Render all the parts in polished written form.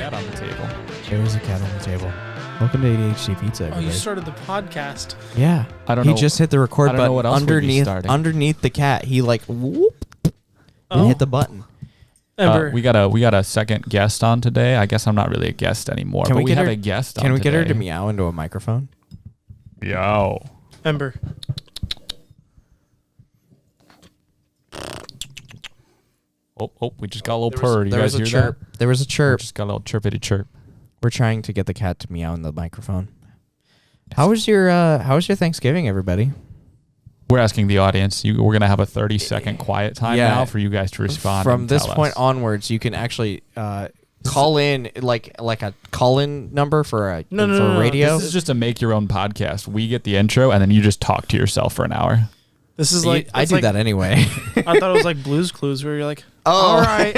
cat on the table. There is a cat on the table. Welcome to ADHD Pizza, everybody. Oh, you started the podcast. Yeah. I don't know. He just hit the record button what else underneath the cat. He like whoop and hit the button. We got a second guest on today. I guess I'm not really a guest anymore, but we have a guest on Can we get her today. to meow into a microphone? Yo. Ember. Oh, we just got a little purr. You There guys was a hear chirp. that? There was a chirp. Just got a little chirpity chirp. We're trying to get the cat to meow in the microphone. How was your Thanksgiving, everybody? We're asking the audience. We're going to have a 30-second quiet time now for you guys to respond. From this point onwards, you can actually call in like a call-in number for radio. This is just a make your own podcast. We get the intro, and then you just talk to yourself for an hour. This is like I do that anyway. I thought it was like Blue's Clues, where you're like, all right.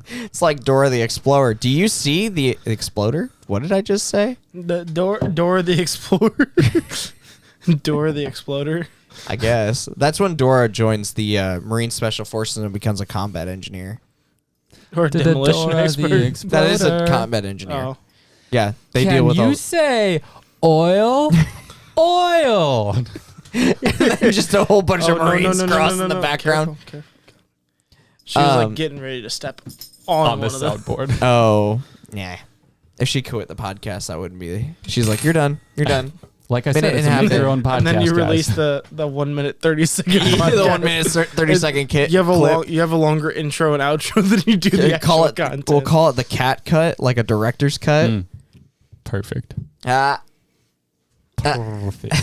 It's like Dora the Explorer. Do you see the Exploder? What did I just say? The Dora the Explorer. Dora the Exploder. I guess that's when Dora joins the Marine Special Forces and becomes a combat engineer. Or demolition expert. That is a combat engineer. Oh. Yeah, they deal with. Can you say oil? Oil. And then just a whole bunch of Marines cross in the background. Careful. She was like getting ready to step on the one of them. soundboard. Oh, yeah. If she quit the podcast, that wouldn't be. She's like, "You're done. You're done." Like I said, it's a make your own podcast. And then you guys. release the 1 minute 30 second podcast. The 1 minute 30 second kit. You have a longer intro and outro than you do the actual content. We'll call it the cat cut, like a director's cut. Perfect.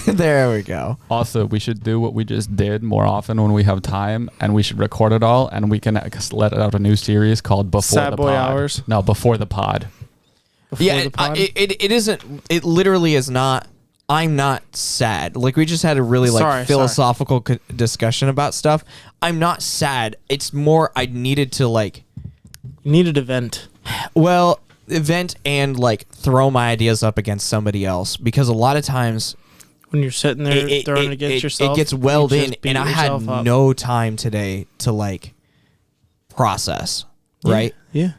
There we go. Also, we should do what we just did more often when we have time, and we should record it all, and we can let out a new series called Before Sad the Boy Pod. Hours. No, Before the Pod. It isn't. It literally is not. I'm not sad. Like, we just had a really philosophical discussion about stuff. I'm not sad. It's more I needed to You needed a vent. Well, event and throw my ideas up against somebody else, because a lot of times when you're sitting there throwing against yourself, it gets welled in, and I had no time today to process. Right? Yeah.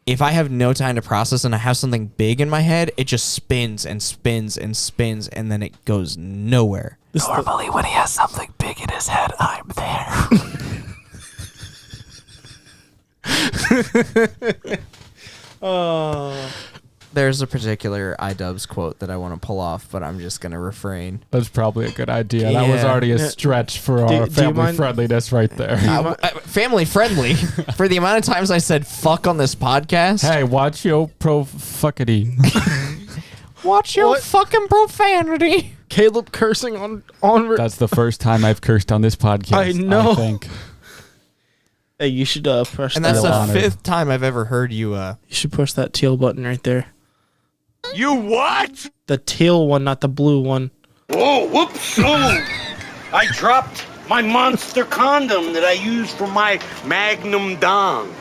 If I have no time to process and I have something big in my head, it just spins and spins and spins, and then it goes nowhere. Normally, when he has something big in his head, I'm there. There's a particular iDubbbz quote that I want to pull off, but I'm just going to refrain. That's probably a good idea. That was already a stretch for our family friendliness right there. Family friendly? For the amount of times I said fuck on this podcast. Hey, watch your fuckity. Watch your fucking profanity. Caleb cursing on That's the first time I've cursed on this podcast. I know. I think. Hey, you should push and that. And that's the fifth time I've ever heard you. You should push that teal button right there. You what? The teal one, not the blue one. Whoa, whoops. Oh, I dropped my monster condom that I use for my Magnum Dong.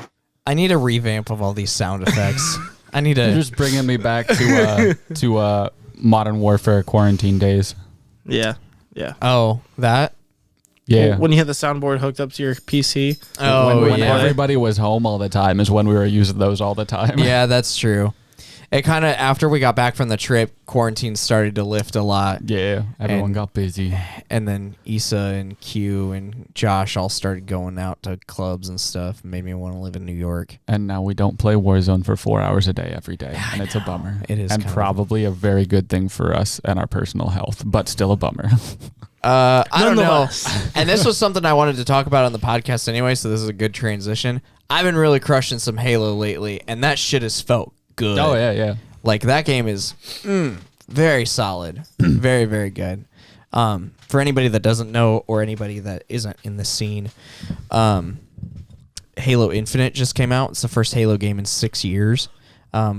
I need a revamp of all these sound effects. I need You're just bringing me back to Modern Warfare quarantine days. Yeah. Oh, that? Yeah. When you had the soundboard hooked up to your PC. When everybody was home all the time is when we were using those all the time. Yeah, that's true. It kind of, after we got back from the trip, quarantine started to lift a lot. Yeah, everyone got busy. And then Issa and Q and Josh all started going out to clubs and stuff. Made me want to live in New York. And now we don't play Warzone for 4 hours a day every day. And it's a bummer. It is. And probably a very good thing for us and our personal health, but still a bummer. I don't know. And this was something I wanted to talk about on the podcast anyway, so this is a good transition. I've been really crushing some Halo lately, and that shit has felt good. Oh, yeah. That game is very solid. Very, very good. For anybody that doesn't know, or anybody that isn't in the scene, Halo Infinite just came out. It's the first Halo game in 6 years.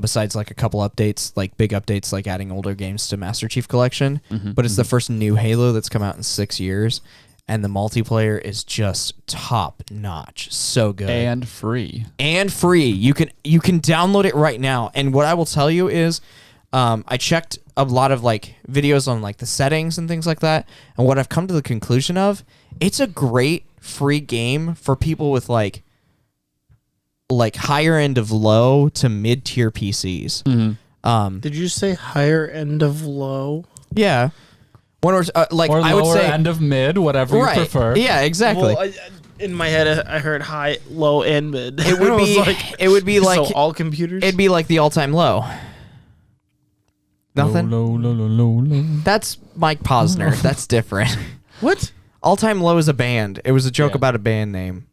Besides a couple updates, big updates, like adding older games to Master Chief Collection. But it's the first new Halo that's come out in 6 years. And the multiplayer is just top notch. So good. And free. You can download it right now. And what I will tell you is I checked a lot of videos on the settings and things like that. And what I've come to the conclusion of, it's a great free game for people with like higher end of low to mid tier PCs. Did you say higher end of low? Yeah. When we're, like or I would lower say end of mid, whatever you prefer. Yeah, exactly. Well, in my head, I heard high, low, and mid. It would be it would be like so all computers. it'd be like the all-time low. Nothing. Low. That's Mike Posner. That's different. What? All-time low is a band. It was a joke Yeah. about a band name.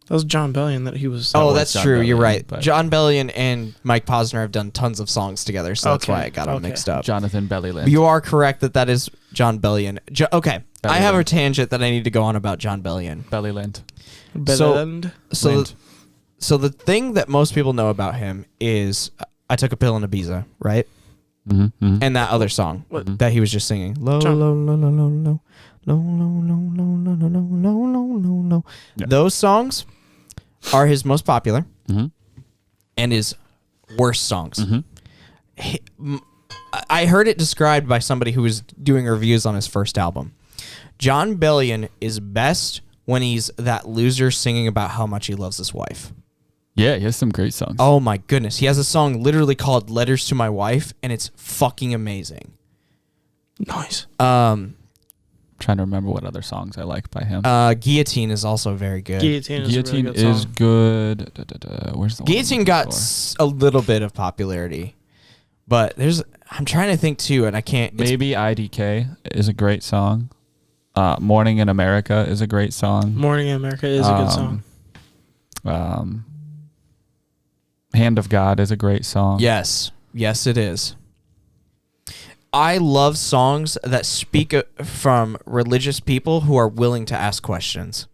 That was John Bellion that he was. Oh, was that's John true. You're Bellion, right. but- John Bellion and Mike Posner have done tons of songs together, so that's Okay, why I got them okay. mixed up. Jonathan Bellyland. You are correct that is John Bellion. Okay, I have a Bellion. tangent that I need to go on about John Bellion. Bellyland. Bellion. So the thing that most people know about him is I Took a Pill in Ibiza, right? Mm-hmm. And that other song that he was just singing. Low, John- low, low, low, low, low, low, low, low, low, low, low, low, low, low, low. Yeah. Those songs are his most popular Mm-hmm. and his worst songs. I heard it described by somebody who was doing reviews on his first album. John Bellion is best when he's that loser singing about how much he loves his wife. Yeah, he has some great songs. Oh my goodness. He has a song literally called Letters to My Wife, and it's fucking amazing. Nice. Trying to remember what other songs I like by him. Guillotine is also very good. Guillotine is Guillotine a really good is song. good. Where's the one I'm Guillotine looking got for? a little bit of popularity, but I'm trying to think too, and I can't. Maybe IDK is a great song. Morning in America is a great song. Morning in America is a good song. Hand of God is a great song. Yes, it is. I love songs that speak from religious people who are willing to ask questions.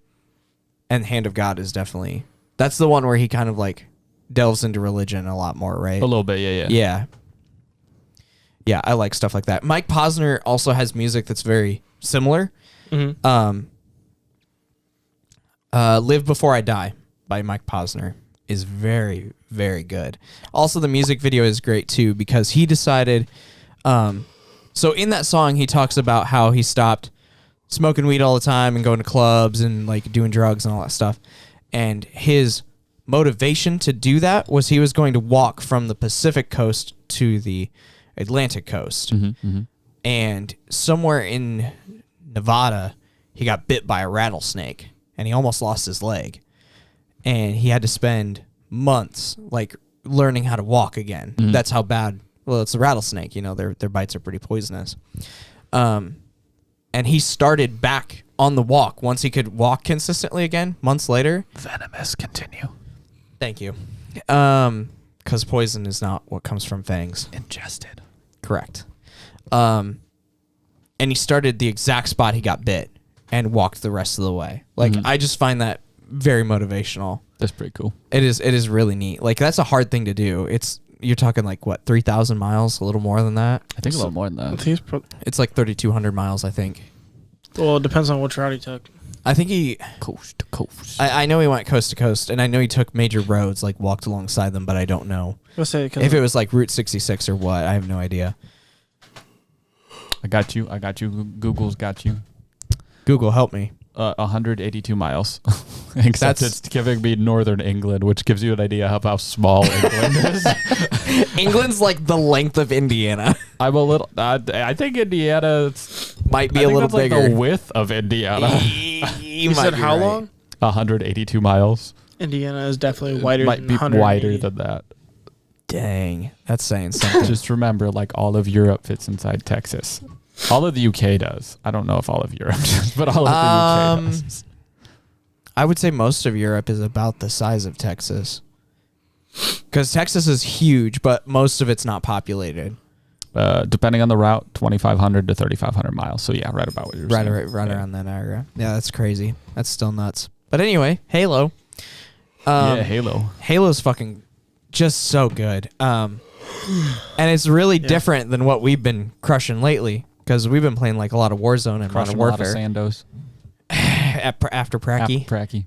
And Hand of God is definitely... That's the one where he kind of like delves into religion a lot more, right? A little bit, yeah. Yeah. Yeah, I like stuff like that. Mike Posner also has music that's very similar. Mm-hmm. Live Before I Die by Mike Posner is very, very good. Also, the music video is great too because he decided... so in that song, he talks about how he stopped smoking weed all the time and going to clubs and like doing drugs and all that stuff. And his motivation to do that was he was going to walk from the Pacific coast to the Atlantic coast. And somewhere in Nevada, he got bit by a rattlesnake and he almost lost his leg. And he had to spend months like learning how to walk again. That's how bad. Well, it's a rattlesnake, their bites are pretty poisonous. And he started back on the walk once he could walk consistently again, months later. Venomous, continue. Thank you. Because poison is not what comes from fangs. Ingested. Correct. And he started the exact spot he got bit and walked the rest of the way. Like, I just find that very motivational. That's pretty cool. It is really neat. Like, that's a hard thing to do. You're talking like what, 3,000 miles, a little more than that. I think a little more than I that. think It's like 3,200 miles, I think. well, it depends on which route he took. I think he. Coast to coast. I know he went coast to coast, and I know he took major roads, like walked alongside them, but I don't know Let's say if it was like Route 66 or what. I have no idea. I got you. Google's got you. Google, help me. 182 miles. Except That's- it's giving me northern England, which gives you an idea of how small England is. England's like the length of Indiana. I'm a little. I think Indiana Might be I a think little that's like bigger. the width of Indiana. You said how long? 182 miles. Indiana is definitely wider Might than be 180. wider than that. Dang, that's saying something. Just remember, like all of Europe fits inside Texas. All of the UK does. I don't know if all of Europe does, but all of the UK does. I would say most of Europe is about the size of Texas. Because Texas is huge, but most of it's not populated. Depending on the route, 2,500 to 3,500 miles. So yeah, right about what you're Right, saying. right Yeah. around that area. Yeah, that's crazy. That's still nuts. But anyway, Halo. Yeah, Halo. Halo's fucking just so good. And it's really different than what we've been crushing lately. Because we've been playing like a lot of Warzone and Crushing Modern a lot of Warfare. Sandos. After Pracky. Pracky.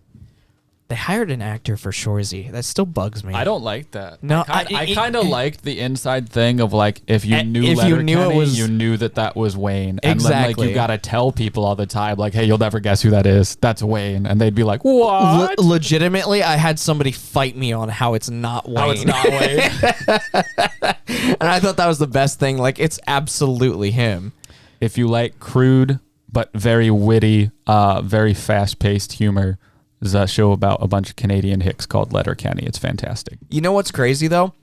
They hired an actor for Shorzy. That still bugs me. I don't like that. No, I kind of liked the inside thing of like if you knew if you knew it was- you knew that was Wayne. And then like Exactly. you gotta tell people all the time like, hey, you'll never guess who that is. That's Wayne, and they'd be like, what? Legitimately, I had somebody fight me on how it's not Wayne. How it's not Wayne. And I thought that was the best thing. Like, it's absolutely him. If you like crude but very witty, very fast-paced humor, there's a show about a bunch of Canadian hicks called Letterkenny. It's fantastic. You know what's crazy, though?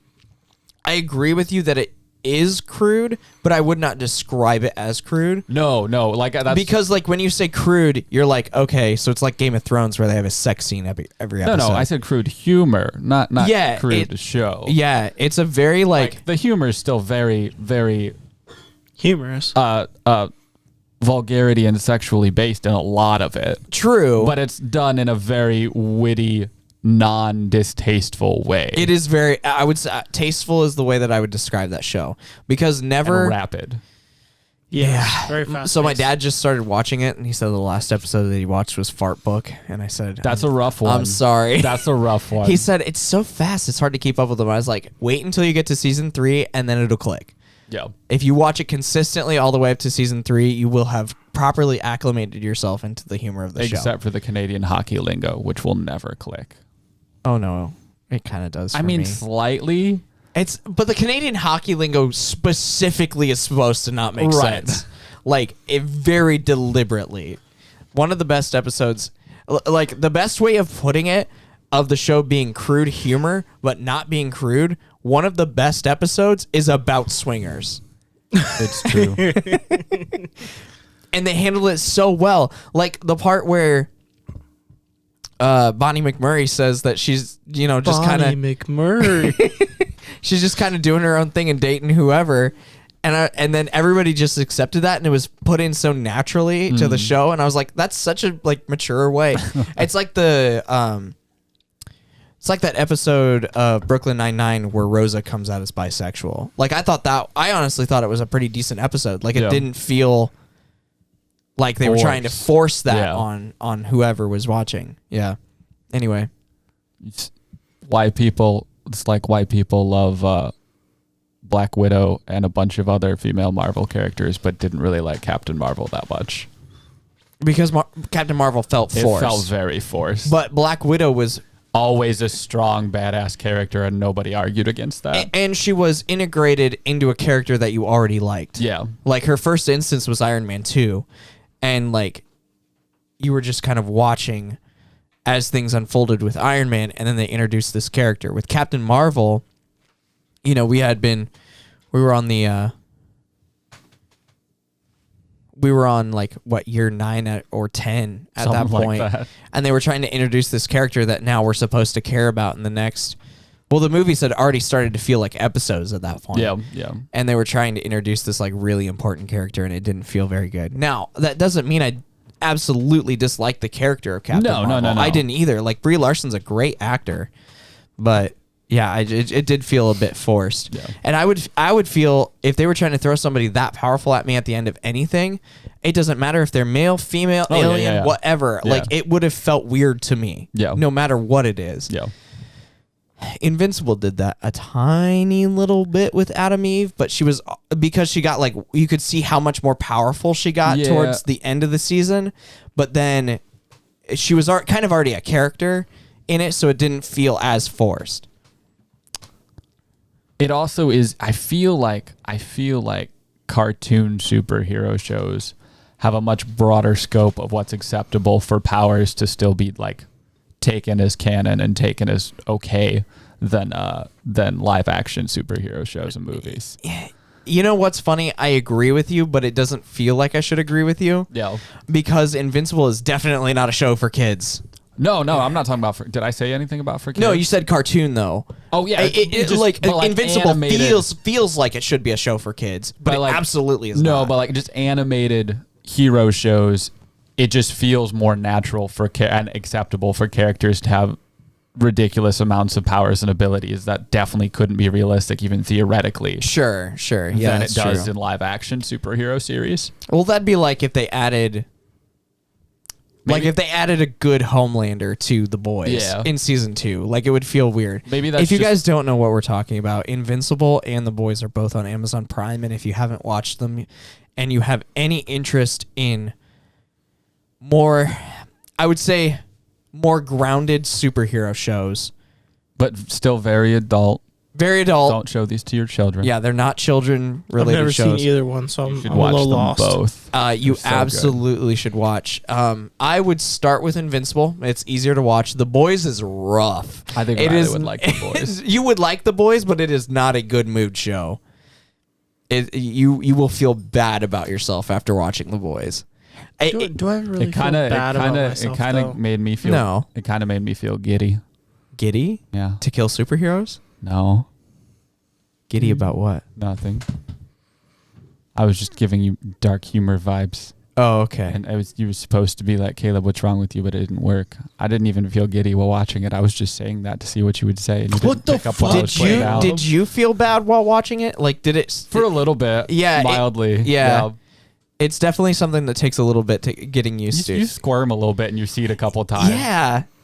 I agree with you that it is crude, but I would not describe it as crude. No, like that's Because, like, when you say crude, you're like, okay, so it's like Game of Thrones where they have a sex scene every episode. no. I said crude humor, not Yeah, crude show. Yeah, it's a very, like The humor is still very, very Humorous. vulgarity and sexually based in a lot of it, true. but it's done in a very witty, non-distasteful way. It is very, I would say, tasteful is the way that I would describe that show. Because and never... rapid. Yeah. Very fast. So my dad just started watching it, and he said the last episode that he watched was Fart Book, and I said, That's a rough one. I'm sorry. That's a rough one. He said, it's so fast, it's hard to keep up with them. I was like, wait until you get to season 3, and then it'll click. yeah. If you watch it consistently all the way up to season 3, you will have properly acclimated yourself into the humor of the show. Except for the Canadian hockey lingo, which will never click. Oh, no. It kind of does for I mean, me. slightly. But the Canadian hockey lingo specifically is supposed to not make Right. sense. Like, it very deliberately. One of the best episodes, like, the best way of putting it, of the show being crude humor, but not being crude, one of the best episodes is about swingers. It's true. And they handle it so well. Like, the part where Bonnie McMurray says that she's, just kind of... Bonnie McMurray. She's just kind of doing her own thing and dating whoever. And then everybody just accepted that, and it was put in so naturally to the show. And I was like, that's such a mature way. It's like it's like that episode of Brooklyn Nine-Nine where Rosa comes out as bisexual. Like, I honestly thought it was a pretty decent episode. Like, it Yeah. didn't feel like they were trying to force that Yeah. on whoever was watching. Yeah. Anyway. It's why people love Black Widow and a bunch of other female Marvel characters, but didn't really like Captain Marvel that much. Because Captain Marvel felt forced. It felt very forced. But Black Widow was... always a strong, badass character, and nobody argued against that. And she was integrated into a character that you already liked. Yeah. Like, her first instance was Iron Man 2. And, like, you were just kind of watching as things unfolded with Iron Man, and then they introduced this character. With Captain Marvel, we were on year 9 or 10 at Something that like point. that. And they were trying to introduce this character that now we're supposed to care about in the next... Well, the movies had already started to feel like episodes at that point. Yeah. And they were trying to introduce this really important character, and it didn't feel very good. Now, that doesn't mean I absolutely dislike the character of Captain Marvel. No. I didn't either. Like, Brie Larson's a great actor, but yeah, it did feel a bit forced. Yeah. And I would feel if they were trying to throw somebody that powerful at me at the end of anything, it doesn't matter if they're male, female, alien, whatever. Yeah. Like, it would have felt weird to me. Yeah. No matter what it is. Yeah. Invincible did that a tiny little bit with Adam Eve, but because she got you could see how much more powerful she got Yeah. towards the end of the season, but then she was kind of already a character in it, so it didn't feel as forced. It also is. I feel like cartoon superhero shows have a much broader scope of what's acceptable for powers to still be taken as canon and taken as okay than live action superhero shows and movies. You know what's funny? I agree with you, but it doesn't feel like I should agree with you. Yeah. Because Invincible is definitely not a show for kids. No, I'm not talking about. Did I say anything about for kids? No, you said cartoon though. Oh yeah, Invincible animated, feels like it should be a show for kids, but it absolutely is no, not. but just animated hero shows, it just feels more natural and acceptable for characters to have ridiculous amounts of powers and abilities that definitely couldn't be realistic even theoretically. Sure, yeah, than it that's does true. in live action superhero series. Well, that'd be like if they added Like if they added a good Homelander to The Boys in season 2, like it would feel weird. Maybe that's if you guys don't know what we're talking about, Invincible and The Boys are both on Amazon Prime, and if you haven't watched them and you have any interest in more, I would say, more grounded superhero shows, but still very adult. Very adult. Don't show these to your children. Yeah, they're not children-related I've never shows. seen either one, so You should I'm a watch little them lost. both. You so absolutely should watch. I would start with Invincible. It's easier to watch. The Boys is rough. I think it Riley is, would like The Boys. You would like The Boys, but it is not a good mood show. You will feel bad about yourself after watching The Boys. Do I really feel bad about myself, It kind though? of made me feel. No. It kind of made me feel giddy. Giddy? Yeah. To kill superheroes? No. Giddy about what? Nothing. I was just giving you dark humor vibes, Oh, okay. and you were supposed to be like, Caleb, what's wrong with you? But it didn't work. I didn't even feel giddy while watching it. I was just saying that to see what you would say, and you What didn't the pick up what I was fuck? putting out. Did you feel bad while watching it? Like, did it? For a little bit, Yeah, mildly. yeah. It's definitely something that takes a little bit to getting used to. You squirm a little bit, and you see it a couple times.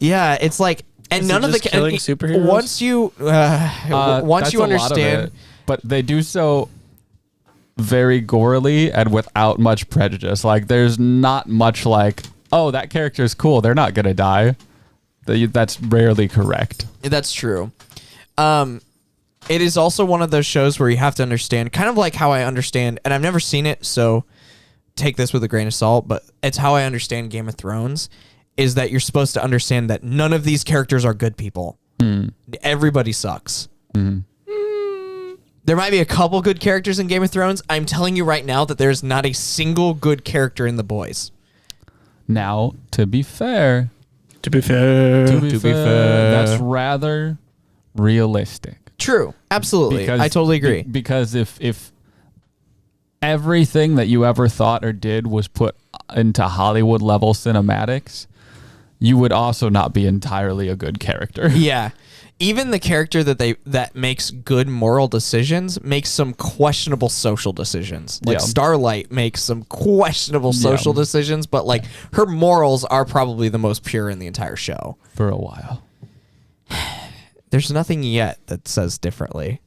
Yeah. It's like, and Is none it of the just killing superheroes? Once you That's you a lot of understand. it, but they do so very gorily and without much prejudice. Like, there's not much like, oh, that character is cool, they're not gonna die. That's rarely correct. That's true. It is also one of those shows where you have to understand, kind of like how I understand, and I've never seen it, so take this with a grain of salt, but it's how I understand Game of Thrones, is that you're supposed to understand that none of these characters are good people. Everybody sucks. There might be a couple good characters in Game of Thrones. I'm telling you right now that there's not a single good character in The Boys. Now, to be fair, fair, that's rather realistic. True. Absolutely. I totally agree. Because if everything that you ever thought or did was put into Hollywood level cinematics, you would also not be entirely a good character. Yeah. Even the character that makes good moral decisions makes some questionable social decisions. Like Starlight makes some questionable social decisions, but like her morals are probably the most pure in the entire show. For a while. There's nothing yet that says differently.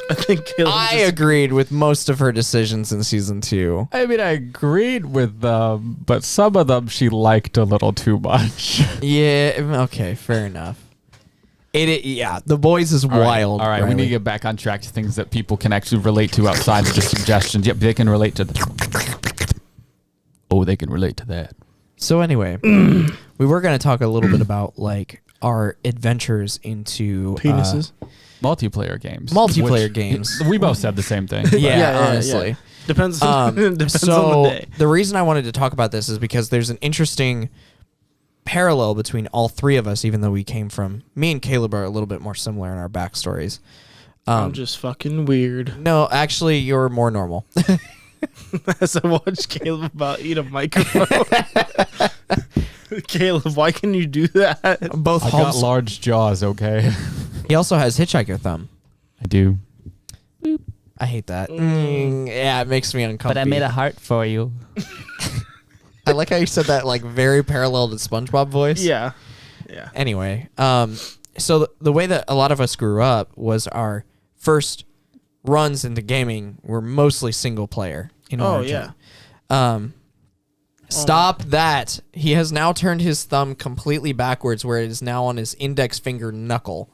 I think Caleb I agreed with most of her decisions in season 2. I mean, I agreed with them, but some of them she liked a little too much. Yeah, okay, fair enough. The Boys is wild. All right, we need to get back on track to things that people can actually relate to outside of just suggestions. Yep, they can relate to they can relate to that. So anyway, we were going to talk a little bit about like our adventures into penises. Multiplayer games. Games. We both said the same thing. Yeah, honestly. Yeah. Depends on so the day. The reason I wanted to talk about this is because there's an interesting parallel between all three of us, even though me and Caleb are a little bit more similar in our backstories. I'm just fucking weird. No, actually, you're more normal. As I watch Caleb about eat a microphone. Caleb, why can you do that? I got large jaws, okay? He also has hitchhiker thumb. I do. I hate that. Yeah, it makes me uncomfortable. But I made a heart for you. I like how you said that like very parallel to SpongeBob voice. Yeah. Anyway, so the way that a lot of us grew up was our first runs into gaming were mostly single player. In origin. Stop that. He has now turned his thumb completely backwards where it is now on his index finger knuckle.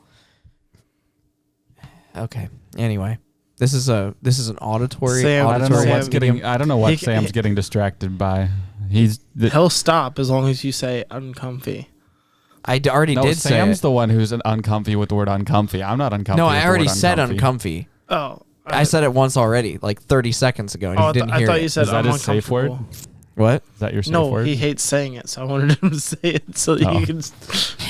Okay. Anyway, this is an auditory. Sam, I don't know what's Sam, I don't know what Sam's getting distracted by. He'll stop as long as you say uncomfy. I already did say Sam's it. the one who's uncomfy with the word uncomfy. I'm not uncomfy. No, with I the already word said uncomfy. Oh. I said it once already, like 30 seconds ago, and you didn't hear I thought it. you said Is that I'm his safe word? uncomfortable. What? Is that your safe No, word? he hates saying it, so I wanted him to say it so that you can.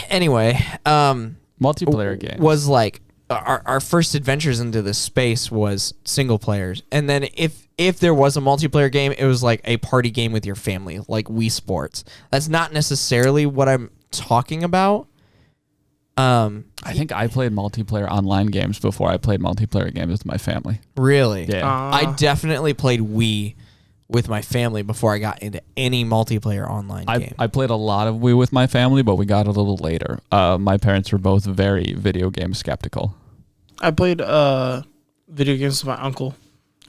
Anyway, Multiplayer games. was like our first adventures into this space was single players, and then if there was a multiplayer game, it was like a party game with your family, like Wii Sports. That's not necessarily what I'm talking about. I think I played multiplayer online games before I played multiplayer games with my family. Really? Yeah. I definitely played Wii with my family before I got into any multiplayer online game. I played a lot of Wii with my family, but we got a little later. My parents were both very video game skeptical. I played video games with my uncle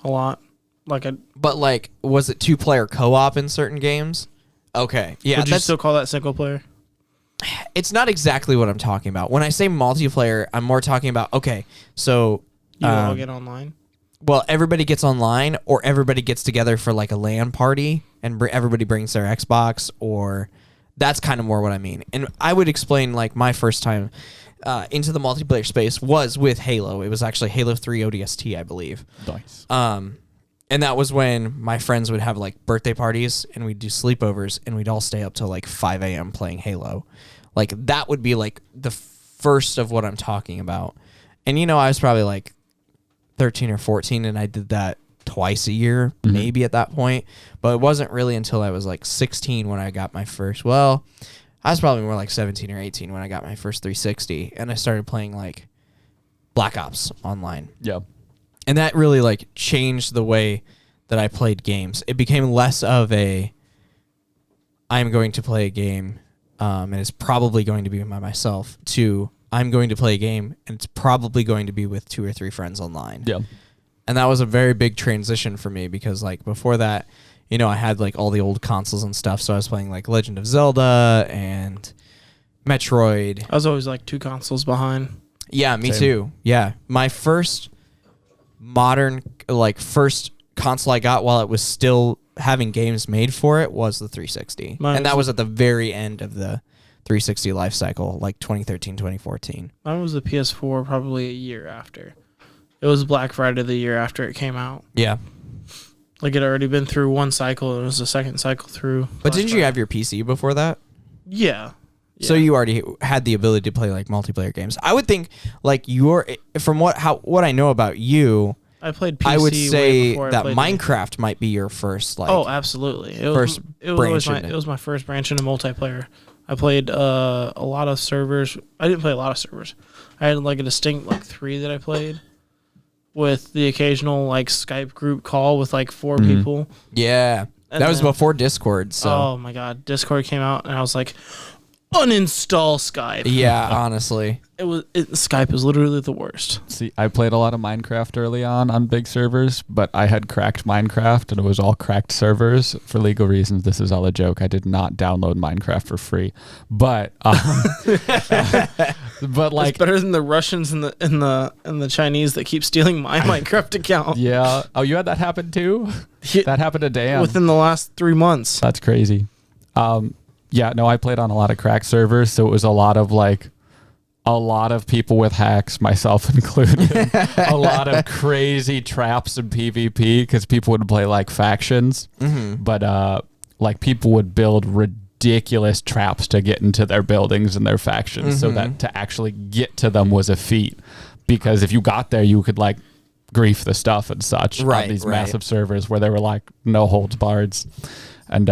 a lot. But was it 2-player co-op in certain games? Okay, yeah. Would you still call that single player? It's not exactly what I'm talking about. When I say multiplayer, I'm more talking about, okay, so... You all get online? Well, everybody gets online, or everybody gets together for a LAN party, and everybody brings their Xbox, or... That's kind of more what I mean. And I would explain, my first time into the multiplayer space was with Halo. It was actually Halo 3 ODST, I believe. Nice. And that was when my friends would have birthday parties and we'd do sleepovers and we'd all stay up till 5 a.m. playing Halo. That would be the first of what I'm talking about. And I was probably 13 or 14 and I did that twice a year, maybe at that point. But it wasn't really until I was 16 when I got my first, I was probably more 17 or 18 when I got my first 360 and I started playing Black Ops online. Yeah. And that really changed the way that I played games. It became less of I'm going to play a game and it's probably going to be by myself to I'm going to play a game and it's probably going to be with 2 or 3 friends online. Yeah. And that was a very big transition for me because before that, I had all the old consoles and stuff. So I was playing Legend of Zelda and Metroid. I was always 2 consoles behind. Yeah, me too. Yeah. My first modern first console I got while it was still having games made for it was the 360. And that was at the very end of the 360 life cycle, 2013, 2014. Mine was the PS4 probably a year after. It was Black Friday the year after it came out. Yeah. It had already been through one cycle and it was the second cycle through. But didn't you have your PC before that? Yeah. So you already had the ability to play multiplayer games. I would think from what I know about you, I played PC. I would say way that I Minecraft might be your first oh, absolutely. It was my first branch into multiplayer. I played a lot of servers. I didn't play a lot of servers. I had a distinct 3 that I played with the occasional Skype group call with 4 people. Yeah. And that was before Discord. So. Oh my God. Discord came out and I was uninstall Skype. Yeah, honestly. Skype is literally the worst. See, I played a lot of Minecraft early on big servers, but I had cracked Minecraft and it was all cracked servers for legal reasons. This is all a joke. I did not download Minecraft for free, but but it's better than the Russians and the Chinese that keep stealing my Minecraft account. Yeah. Oh, you had that happen too? That happened to Dan within the last 3 months. That's crazy. Yeah, no, I played on a lot of cracked servers, so it was a lot of people with hacks, myself included. A lot of crazy traps in PvP because people would play factions, but people would build ridiculous traps to get into their buildings and their factions, so that to actually get to them was a feat. Because if you got there, you could grief the stuff and such on these massive servers where they were no holds barred, and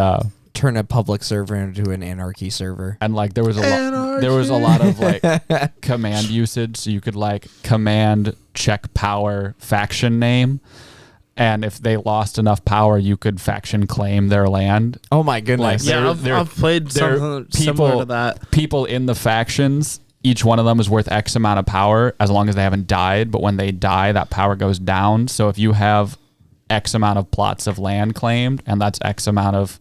turn a public server into an anarchy server. And there was a lot of command usage, so you could command check power faction name, and if they lost enough power you could faction claim their land. Oh my goodness. I've played something similar to that. People in the factions, each one of them is worth X amount of power as long as they haven't died, but when they die that power goes down. So if you have X amount of plots of land claimed and that's X amount of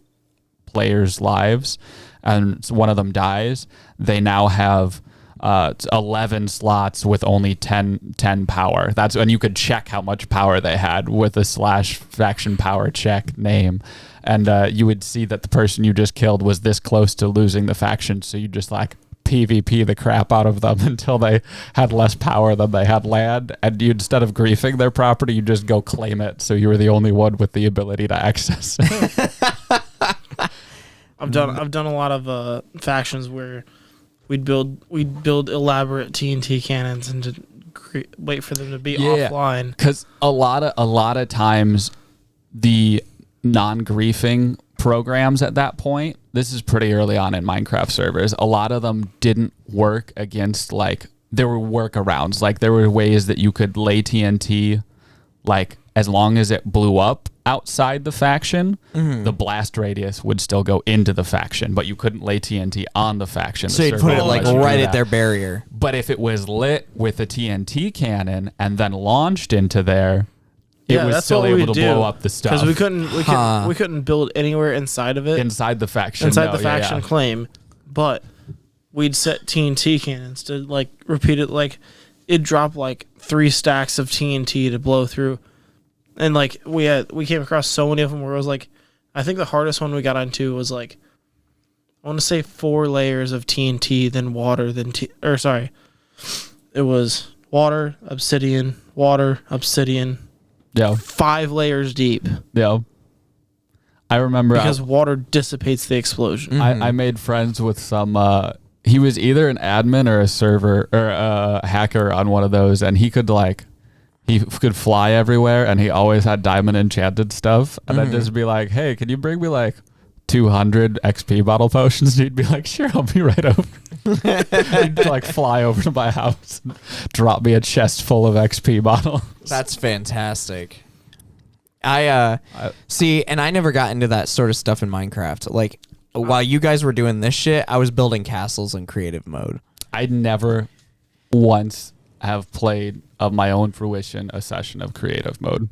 players' lives and one of them dies, they now have 11 slots with only 10 power. That's when you could check how much power they had with a /faction power check name, and you would see that the person you just killed was this close to losing the faction, so you just PvP the crap out of them until they had less power than they had land, and you, instead of griefing their property, you just go claim it, so you were the only one with the ability to access it. I've done a lot of factions where we'd build elaborate TNT cannons and to wait for them to be offline. Because a lot of times the non-griefing programs at that point, this is pretty early on in Minecraft servers, a lot of them didn't work against there were workarounds. There were ways that you could lay TNT as long as it blew up outside the faction, the blast radius would still go into the faction, but you couldn't lay TNT on the faction. So you'd put it like right at their barrier. But if it was lit with a TNT cannon and then launched into there, it was still able to blow up the stuff. Because we couldn't build anywhere inside of it. Inside the faction. Inside the faction claim. But we'd set TNT cannons to like repeat it. Like it'd drop like 3 stacks of TNT to blow through. And like we came across so many of them where it was like, I think the hardest one we got onto was like, I want to say 4 layers of TNT, then water, then it was water, obsidian, Yeah. 5 layers deep. Yeah. I remember because water dissipates the explosion. I made friends with some. He was either an admin or a server or a hacker on one of those, and he could fly everywhere, and he always had diamond enchanted stuff. And I'd just be like, "Hey, can you bring me like 200 XP bottle potions?" And he'd be like, "Sure, I'll be right over." He'd like fly over to my house and drop me a chest full of XP bottles. That's fantastic. I see, and I never got into that sort of stuff in Minecraft. Like, while you guys were doing this shit, I was building castles in creative mode. I never once have played of my own fruition a session of creative mode.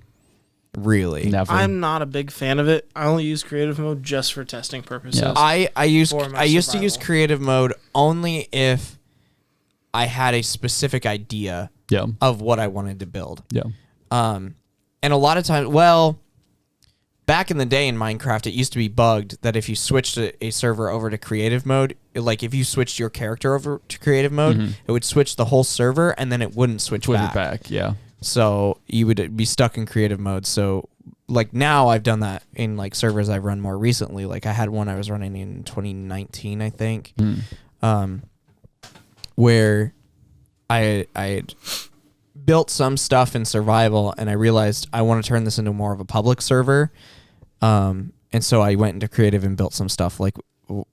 Really? Never. I'm not a big fan of it. I only use creative mode just for testing purposes. Yeah. I used to use creative mode only if I had a specific idea of what I wanted to build. Yeah. And a lot of times, well, back in the day in Minecraft, it used to be bugged that if you switched a server over to creative mode, like if you switched your character over to creative mode, it would switch the whole server and then it wouldn't switch back. Yeah. So you would be stuck in creative mode. So like now I've done that in like servers I've run more recently. Like I had one I was running in 2019, I think, where I had built some stuff in survival and I realized I want to turn this into more of a public server. And so I went into creative and built some stuff. Like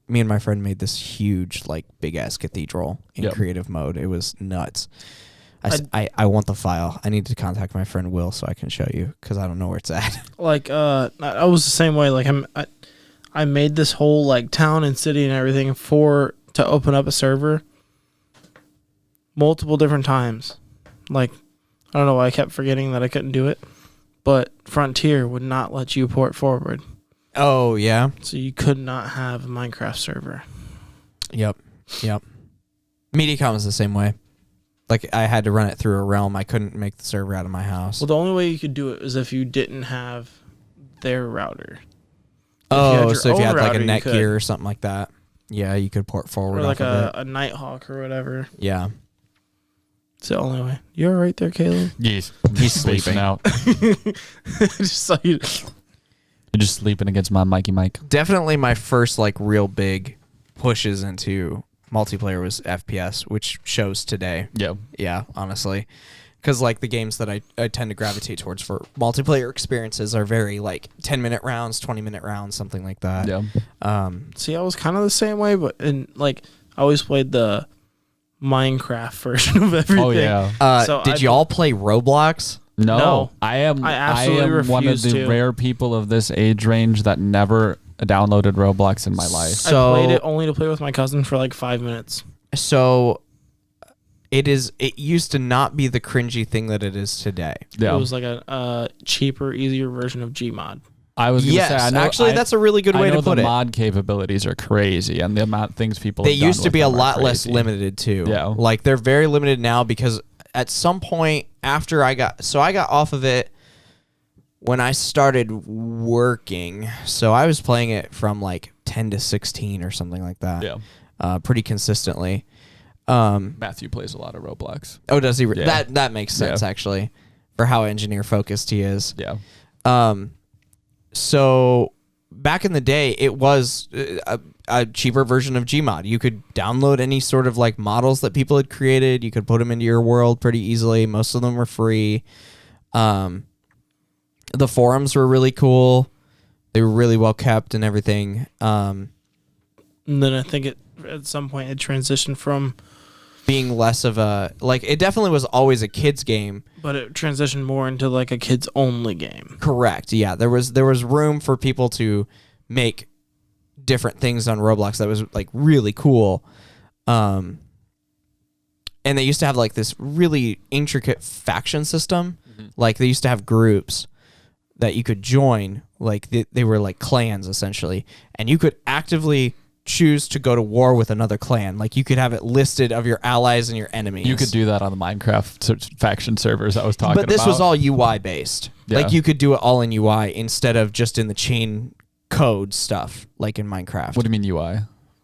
me and my friend made this huge, like big ass cathedral in creative mode. It was nuts. I want the file. I need to contact my friend Will so I can show you because I don't know where it's at. Like I was the same way. Like I made this whole like town and city and everything to open up a server multiple different times. Like I don't know why I kept forgetting that I couldn't do it, but Frontier would not let you port forward. Oh yeah. So you could not have a Minecraft server. Yep. MediaCom is the same way. Like I had to run it through a realm. I couldn't make the server out of my house. Well, the only way you could do it is if you didn't have their router. So if you had like a Netgear or something like that, yeah, you could port forward. Or like a Nighthawk or whatever. Yeah. It's the only way. You all right there, Caleb? Yes. He's sleeping out. Just saw you. You're just sleeping against my Mikey Mike. Definitely my first like real big pushes into multiplayer was FPS, which shows today. Yeah, honestly. Because like the games that I tend to gravitate towards for multiplayer experiences are very like 10-minute rounds, 20-minute rounds, something like that. Yeah. See, I was kind of the same way, but I always played the Minecraft version of everything. Oh yeah. Did y'all play Roblox? No. I am one of the rare people of this age range that never downloaded Roblox in my life. So, I played it only to play with my cousin for like 5 minutes. So it used to not be the cringy thing that it is today. Yeah. It was like a cheaper, easier version of Gmod. I was going to say, actually, that's a really good way to put it. The mod capabilities are crazy, and the amount of things people. They used to be a lot less limited too. Yeah, like they're very limited now because at some point after I got off of it when I started working. So I was playing it from like 10 to 16 or something like that. Yeah, pretty consistently. Matthew plays a lot of Roblox. Oh, does he? Yeah. That makes sense actually, for how engineer focused he is. Yeah. So back in the day, it was a cheaper version of Gmod. You could download any sort of like models that people had created. You could put them into your world pretty easily. Most of them were free. The forums were really cool. They were really well kept and everything. And then I think at some point it transitioned from being less of a like it definitely was always a kids game, but it transitioned more into like a kids only game. Correct. Yeah, there was room for people to make different things on Roblox that was like really cool. And they used to have like this really intricate faction system. Like they used to have groups that you could join, like they were like clans essentially, and you could actively choose to go to war with another clan. Like you could have it listed of your allies and your enemies. You could do that on the Minecraft faction servers I was talking about. But this was all UI based. Yeah. Like you could do it all in UI instead of just in the chain code stuff like in Minecraft. What do you mean UI?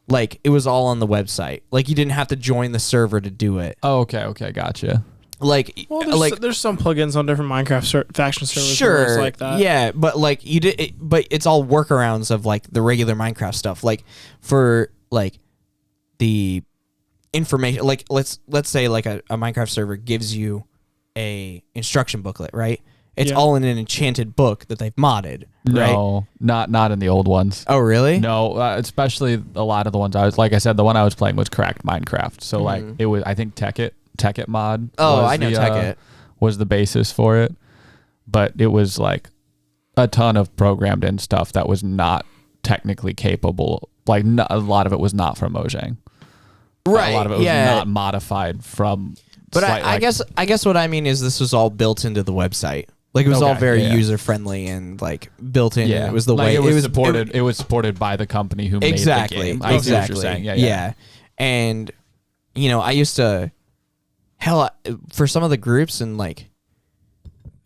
Like it was all on the website. Like you didn't have to join the server to do it. Oh, okay, gotcha. Like, there's some plugins on different Minecraft faction servers sure, where it's like that. Yeah, but like you did, but it's all workarounds of like the regular Minecraft stuff. Like for like the information, like let's say like a Minecraft server gives you a instruction booklet, right? It's all in an enchanted book that they've modded, right? No, not in the old ones. Oh, really? No, especially a lot of the ones like I said, the one I was playing was cracked Minecraft. So like it was, I think Tekkit mod. Oh, I know Tekkit was the basis for it, but it was like a ton of programmed in stuff that was not technically capable. Like a lot of it was not from Mojang. Right. A lot of it was not modified from. But I guess what I mean is this was all built into the website. Like it was all very user friendly and like built in. Yeah, and it was the like way it was supported. It was supported by the company who made the game. I see what you're saying. Yeah. And you know, I used to. Hell, for some of the groups and like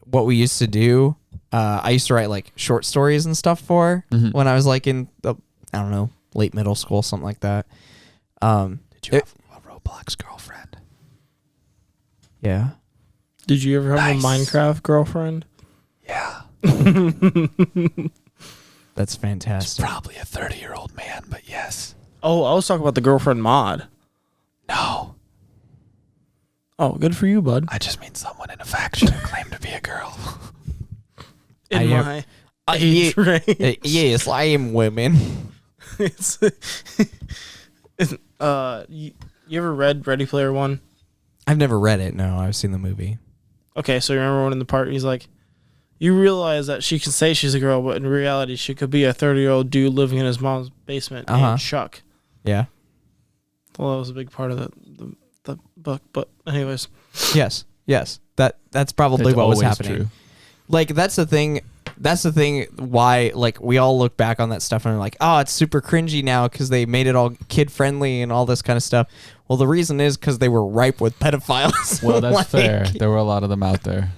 what we used to do, I used to write like short stories and stuff for when I was like in the, I don't know, late middle school, something like that. Did you have a Roblox girlfriend? Yeah. Did you ever have a Minecraft girlfriend? Yeah. That's fantastic. It's probably a 30-year-old man, but yes. Oh, I was talking about the girlfriend mod. No. Oh, good for you, bud. I just mean someone in a faction who claimed to be a girl. In my age range. Yes, I am women. You ever read Ready Player One? I've never read it. No, I've seen the movie. Okay, so you remember when in the part he's like, you realize that she can say she's a girl, but in reality she could be a 30-year-old dude living in his mom's basement named Chuck. Yeah. Well, that was a big part of the book, but anyways. Yes. That's probably what was happening. True. Like that's the thing why like we all look back on that stuff and are like, oh, it's super cringy now because they made it all kid friendly and all this kind of stuff. Well, the reason is because they were ripe with pedophiles. Well, that's fair. There were a lot of them out there.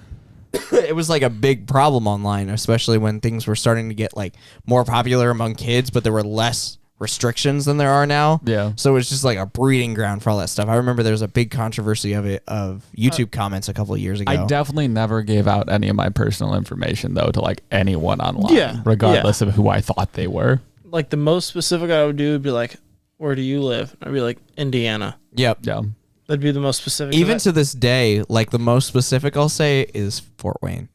It was like a big problem online, especially when things were starting to get like more popular among kids, but there were less restrictions than there are now. Yeah. So it's just like a breeding ground for all that stuff. I remember there was a big controversy of YouTube comments a couple of years ago. I definitely never gave out any of my personal information though to like anyone online, regardless of who I thought they were. Like the most specific I would do would be like, where do you live? I'd be like, Indiana. Yep. Yeah. That'd be the most specific. Even to this day, like the most specific I'll say is Fort Wayne.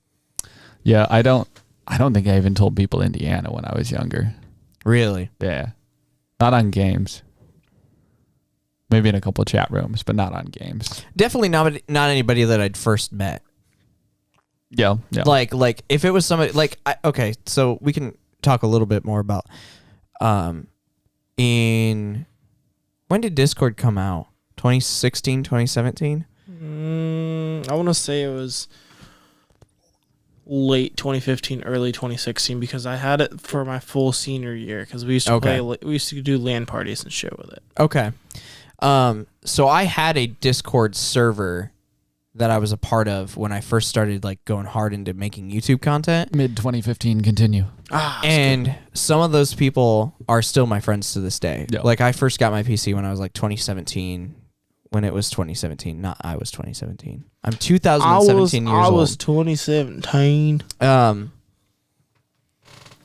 Yeah, I don't think I even told people Indiana when I was younger. Really? Yeah. Not on games. Maybe in a couple of chat rooms, but not on games. Definitely not anybody that I'd first met. Yeah. Like if it was somebody like okay, so we can talk a little bit more about when did Discord come out? 2016, 2017? I want to say it was late 2015, early 2016 because I had it for my full senior year because we used to we used to do LAN parties and shit with it. Okay. So I had a Discord server that I was a part of when I first started like going hard into making YouTube content. Mid 2015, continue. And some of those people are still my friends to this day. Yeah. Like I first got my PC when I was like 2017. When it was 2017, not I was 2017. I'm 2017 years old. I was 2017.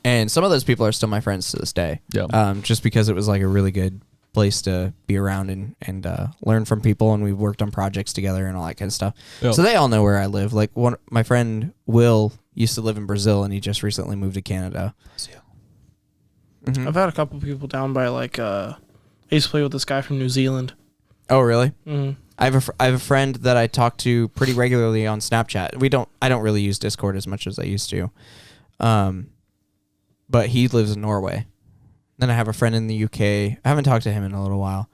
And some of those people are still my friends to this day. Yeah. Just because it was like a really good place to be around and learn from people, and we've worked on projects together and all that kind of stuff. Yep. So they all know where I live. Like my friend Will used to live in Brazil, and he just recently moved to Canada. Mm-hmm. I've had a couple people down by like I used to play with this guy from New Zealand. Oh, really? Mm-hmm. I have a friend that I talk to pretty regularly on Snapchat. I don't really use Discord as much as I used to. But he lives in Norway. Then I have a friend in the UK. I haven't talked to him in a little while.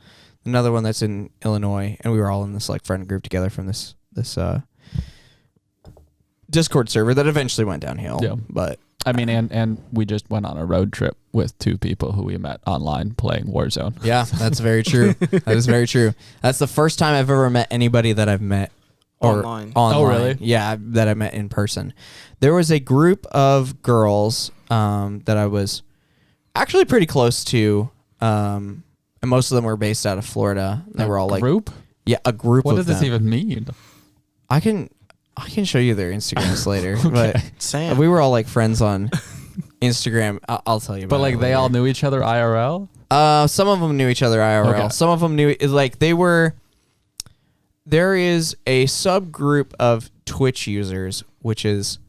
Another one that's in Illinois, and we were all in this like friend group together from this Discord server that eventually went downhill. Yeah. But I mean, and we just went on a road trip with 2 people who we met online playing Warzone. yeah, that's very true. That is very true. That's the first time I've ever met anybody that I've met online. Oh, really? Yeah, that I met in person. There was a group of girls that I was actually pretty close to, and most of them were based out of Florida. They were all like group. Yeah, a group. What of does this them. even mean? I can show you their Instagrams later, but Sam. we were all like friends on Instagram. I'll tell you about But like it they later. all knew each other IRL. Some of them knew each other IRL. Okay. Some of them knew like they were. There is a subgroup of Twitch users, which is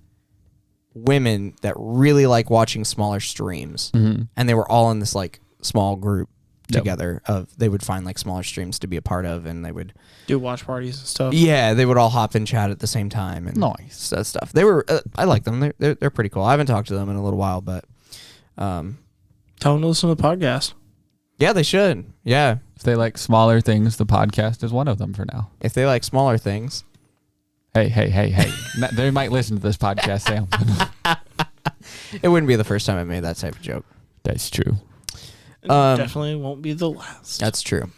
women that really like watching smaller streams, and they were all in this like small group together. They would find like smaller streams to be a part of, and they would do watch parties and stuff. Yeah, they would all hop in chat at the same time and Nice. that stuff. They were I like them. They're pretty cool. I haven't talked to them in a little while, but Tell them to listen to the podcast. yeah, they should. Yeah, If they like smaller things, the podcast is one of them for now. if they like smaller things. Hey. They might listen to this podcast, Sam. It wouldn't be the first time I made that type of joke. That's true. Definitely won't be the last. That's true.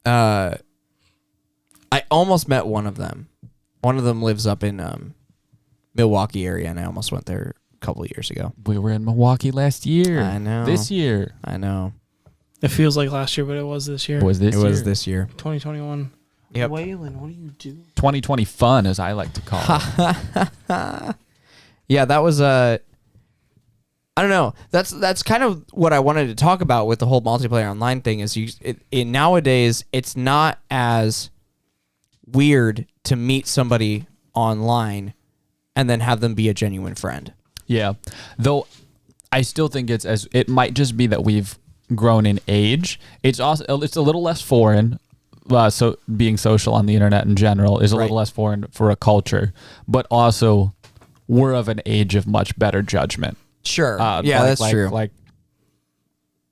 I almost met one of them. One of them lives up in Milwaukee area, and I almost went there a couple of years ago. We were in Milwaukee last year. I know. This year. I know. It feels like last year, but it was this year. It was this year. This year. 2021. Yep. Waylon, what do you do? 2020 fun, as I like to call it. Yeah, that was I don't know. That's kind of what I wanted to talk about with the whole multiplayer online thing. Is nowadays it's not as weird to meet somebody online and then have them be a genuine friend. Yeah. Though I still think it might just be that we've grown in age. It's a little less foreign. So being social on the internet in general is a little less foreign for a culture, but also we're of an age of much better judgment. Sure. That's true. Like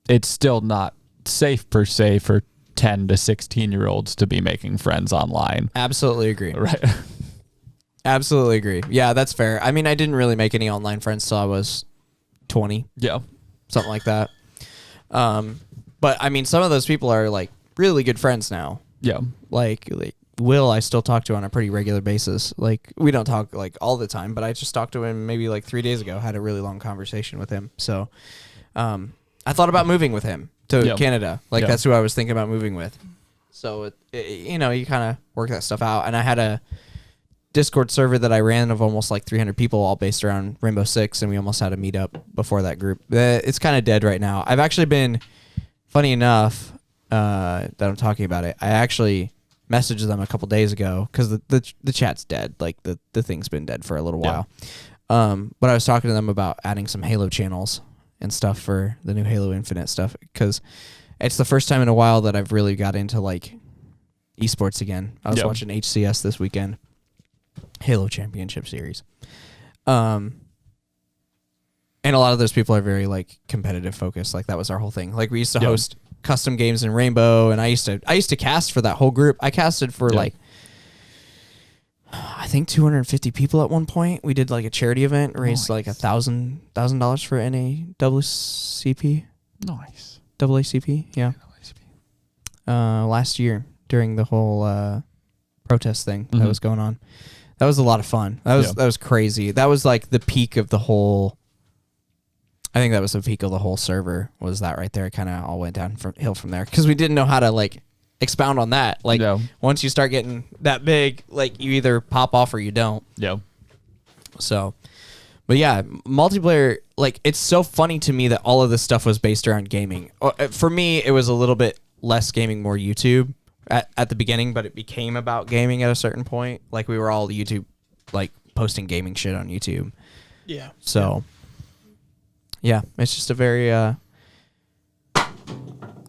it's still not safe per se for 10 to 16-year-olds to be making friends online. Absolutely agree. Right. Absolutely agree. Yeah, that's fair. I mean, I didn't really make any online friends till I was 20. Yeah. Something like that. But I mean, some of those people are like really good friends now. Yeah. Like Will, I still talk to on a pretty regular basis. Like we don't talk like all the time, but I just talked to him maybe like 3 days ago. Had a really long conversation with him. So, I thought about moving with him to Canada. Like that's who I was thinking about moving with. So you kind of work that stuff out. And I had a Discord server that I ran of almost like 300 people, all based around Rainbow Six, and we almost had a meetup before that group. It's kind of dead right now. I've actually been, funny enough, that I'm talking about it. I actually messaged them a couple days ago because the chat's dead. Like the thing's been dead for a little while. But I was talking to them about adding some Halo channels and stuff for the new Halo Infinite stuff, because it's the first time in a while that I've really got into like esports again. I was watching HCS this weekend, Halo Championship Series. And a lot of those people are very like competitive focused. Like that was our whole thing. Like we used to host custom games in Rainbow, and I used to cast for that whole group. I casted for like I think 250 people at one point. We did like a charity event, raised like $1,000 for NAACP. Nice. AACP, yeah. Last year during the whole protest thing that was going on. That was a lot of fun. That was crazy. That was like the peak of the whole. I think that was the peak of the whole server. Was that right there? It kind of all went downhill from there because we didn't know how to like expound on that. Like once you start getting that big, like you either pop off or you don't. Yeah. So, but yeah, multiplayer. Like it's so funny to me that all of this stuff was based around gaming. For me, it was a little bit less gaming, more YouTube at the beginning, but it became about gaming at a certain point. Like we were all YouTube, like posting gaming shit on YouTube. Yeah. So, yeah, it's just a very.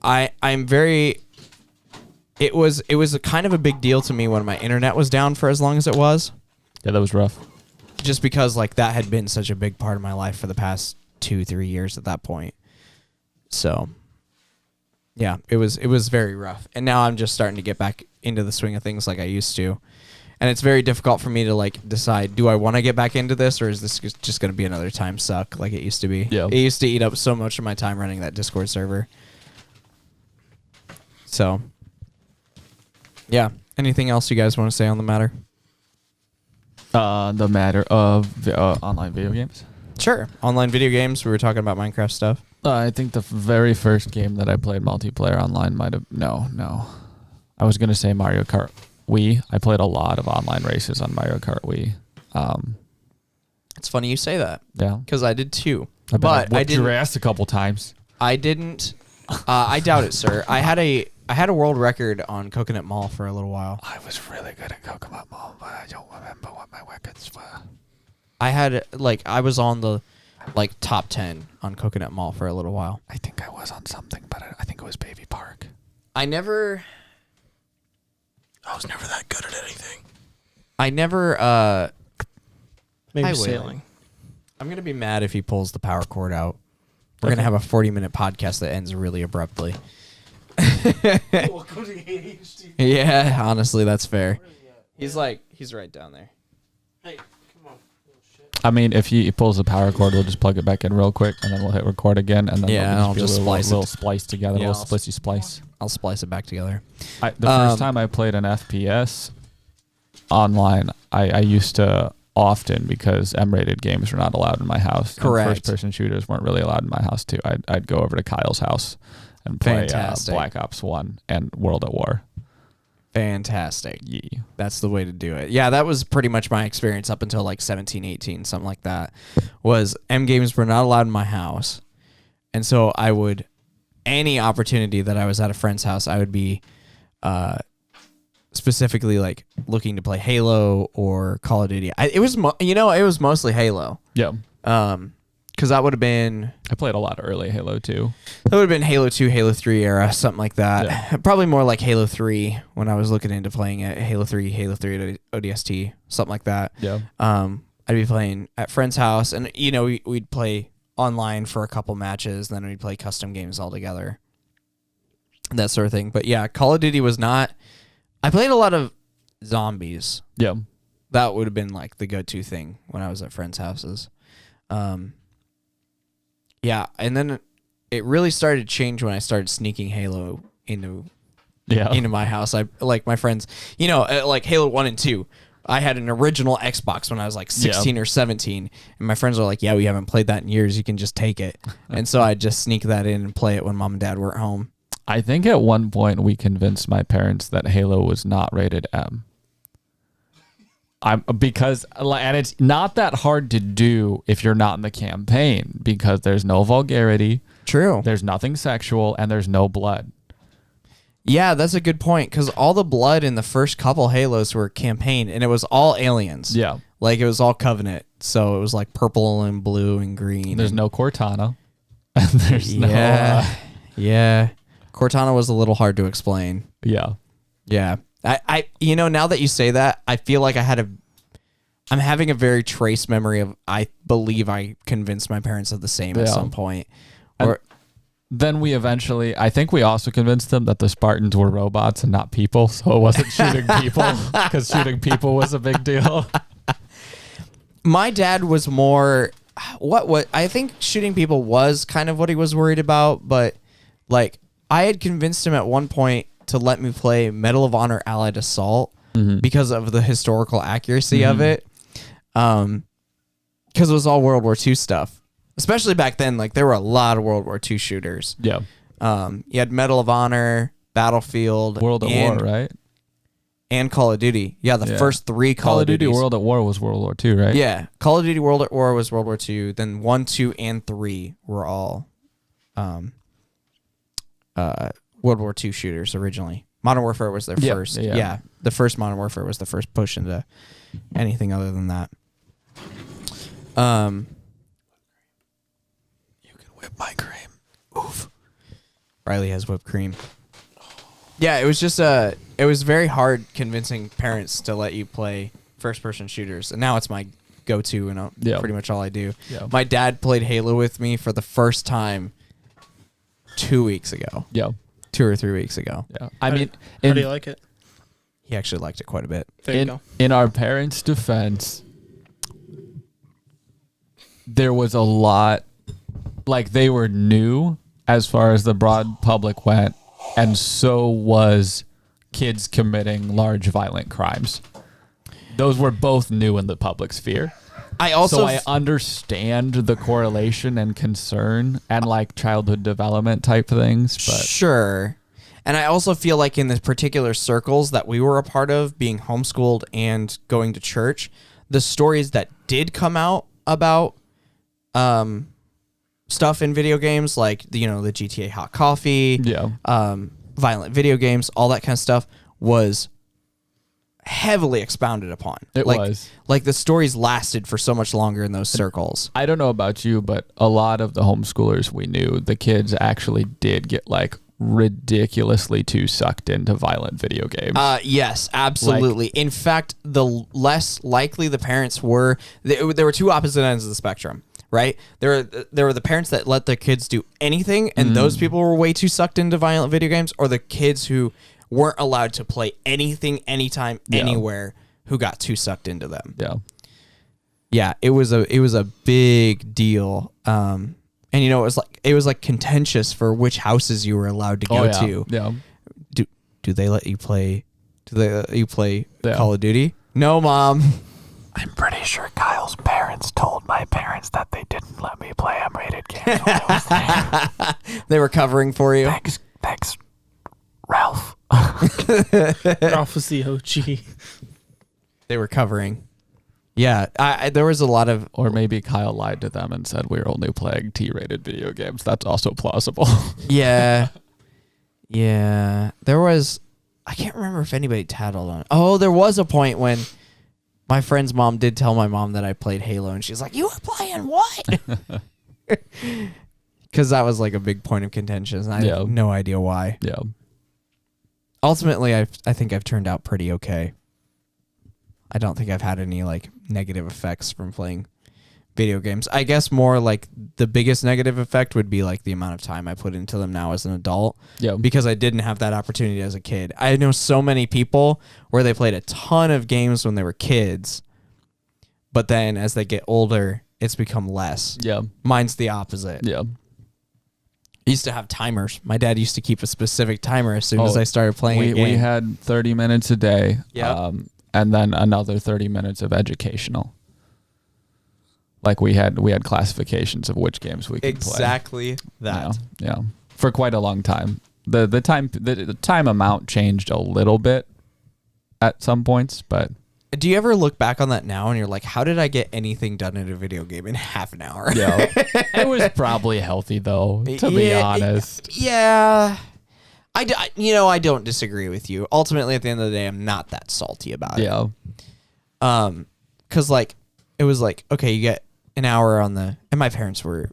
I'm very it was a kind of a big deal to me when my internet was down for as long as it was. Yeah, that was rough. Just because like that had been such a big part of my life for the past 2-3 years at that point. So yeah, it was very rough. And now I'm just starting to get back into the swing of things like I used to. And it's very difficult for me to like decide, do I want to get back into this, or is this just going to be another time suck like it used to be? Yeah. It used to eat up so much of my time running that Discord server. So yeah. Anything else you guys want to say on the matter? The matter of online video games. Sure. Online video games. We were talking about Minecraft stuff. I think the very first game that I played multiplayer online might have... No. I was going to say Mario Kart Wii. I played a lot of online races on Mario Kart Wii. It's funny you say that. Yeah. Because I did too. But I did your ass a couple times. I didn't... I doubt it, sir. I had a world record on Coconut Mall for a little while. I was really good at Coconut Mall, but I don't remember what my records were. I was on the top 10 on Coconut Mall for a little while. I think I was on something, but I think it was Baby Park. I was never that good at anything. Maybe sailing. I'm going to be mad if he pulls the power cord out. We're going to have a 40-minute podcast that ends really abruptly. Welcome to ADHD. Yeah, honestly, that's fair. He's right down there. Hey, come on. I mean, if he pulls the power cord, we'll just plug it back in real quick, and then we'll hit record again, and then I'll just splice little splice together, Yeah, little splissy splice. I'll splice it back together. The first time I played an FPS online, I used to often, because M-rated games were not allowed in my house. Correct. First-person shooters weren't really allowed in my house too. I'd go over to Kyle's house and play Black Ops 1 and World at War. Fantastic. Yeah. That's the way to do it. Yeah, that was pretty much my experience up until like 17, 18, something like that. Was M games were not allowed in my house. And so any opportunity that I was at a friend's house, I would be specifically like looking to play Halo or Call of Duty. It was mostly Halo. Yeah. Because that would have been... I played a lot of early Halo 2. That would have been Halo 2, Halo 3 era, something like that. Yeah. Probably more like Halo 3 when I was looking into playing it. Halo 3 ODST, something like that. Yeah. I'd be playing at friend's house, and we'd play online for a couple matches, then we'd play custom games all together. That sort of thing. But yeah, Call of Duty was not... I played a lot of zombies. Yeah. That would have been like the go-to thing when I was at friends' houses. Yeah, and then it really started to change when I started sneaking Halo into my house. I like my friends, like Halo 1 and 2. I had an original Xbox when I was like 16 or 17, and my friends were like, "Yeah, we haven't played that in years. You can just take it." And so I'd just sneak that in and play it when mom and dad weren't home. I think at one point we convinced my parents that Halo was not rated M. And it's not that hard to do if you're not in the campaign, because there's no vulgarity. True. There's nothing sexual, and there's no blood. Yeah, that's a good point, because all the blood in the first couple Halos were campaign, and it was all aliens. Yeah. Like, it was all Covenant, so it was like purple and blue and green. There's no Cortana. And there's Yeah. Cortana was a little hard to explain. Yeah. Yeah. I now that you say that, I feel like I'm having a very trace memory of, I believe I convinced my parents of the same at some point. Or then I think we also convinced them that the Spartans were robots and not people, so it wasn't shooting people, because shooting people was a big deal. My dad was more, I think shooting people was kind of what he was worried about, but like I had convinced him at one point to let me play Medal of Honor Allied Assault because of the historical accuracy of it. Because it was all World War II stuff. Especially back then, like there were a lot of World War II shooters. Yeah. You had Medal of Honor, Battlefield, World at War, right? And Call of Duty. Yeah, the first three Call of Duty. World at War was World War II, right? Yeah. Call of Duty World at War was World War II. Then 1, 2, and 3 were all World War II shooters originally. Modern Warfare was their first. Yeah. The first Modern Warfare was the first push into anything other than that. You can whip my cream. Oof. Riley has whipped cream. Yeah, it was just it was very hard convincing parents to let you play first-person shooters, and now it's my go-to and pretty much all I do. Yeah. My dad played Halo with me for the first time 2 weeks ago. Yeah. 2 or 3 weeks ago. Yeah. How do you like it? He actually liked it quite a bit. There you go. In our parents' defense, there was a lot, like they were new as far as the broad public went, and so was kids committing large violent crimes. Those were both new in the public sphere. I understand the correlation and concern and like childhood development type things. But sure. And I also feel like in the particular circles that we were a part of, being homeschooled and going to church, the stories that did come out about stuff in video games, like the GTA Hot Coffee, violent video games, all that kind of stuff, was heavily expounded upon. It was. Like the stories lasted for so much longer in those circles. I don't know about you, but a lot of the homeschoolers we knew, the kids actually did get like ridiculously too sucked into violent video games. Yes, absolutely. In fact, the less likely the parents were, there were two opposite ends of the spectrum, right? There were the parents that let their kids do anything, and those people were way too sucked into violent video games, or the kids who weren't allowed to play anything, anytime, anywhere, who got too sucked into them. Yeah, it was a big deal. And it was like contentious for which houses you were allowed to go to. Yeah. Do they let you play? Do they let you play Call of Duty? No, Mom. I'm pretty sure Kyle's parents told my parents that they didn't let me play M-rated games when I was there. They were covering for you. Thanks, Ralph. Ralph was the OG. They were covering. Yeah, there was a lot of... Or maybe Kyle lied to them and said we were only playing T-rated video games. That's also plausible. Yeah. There was... I can't remember if anybody tattled on it. Oh, there was a point when my friend's mom did tell my mom that I played Halo, and she's like, "You were playing what?" Because that was like a big point of contention, and I have no idea why. Yeah. Ultimately, I think I've turned out pretty okay. I don't think I've had any like negative effects from playing video games. I guess more like the biggest negative effect would be like the amount of time I put into them now as an adult. Yeah. Because I didn't have that opportunity as a kid. I know so many people where they played a ton of games when they were kids, but then as they get older, it's become less. Yeah. Mine's the opposite. Yeah. I used to have timers. My dad used to keep a specific timer as soon as I started playing a game. We had 30 minutes a day. Yeah. And then another 30 minutes of educational. Like we had classifications of which games we could play. Exactly that. Yeah. For quite a long time. The time amount changed a little bit at some points, but do you ever look back on that now and you're like, how did I get anything done in a video game in half an hour? Yeah. It was probably healthy though, to be honest. Yeah. I don't disagree with you. Ultimately, at the end of the day, I'm not that salty about it. Yeah. Because like it was like, okay, you get an hour on and my parents were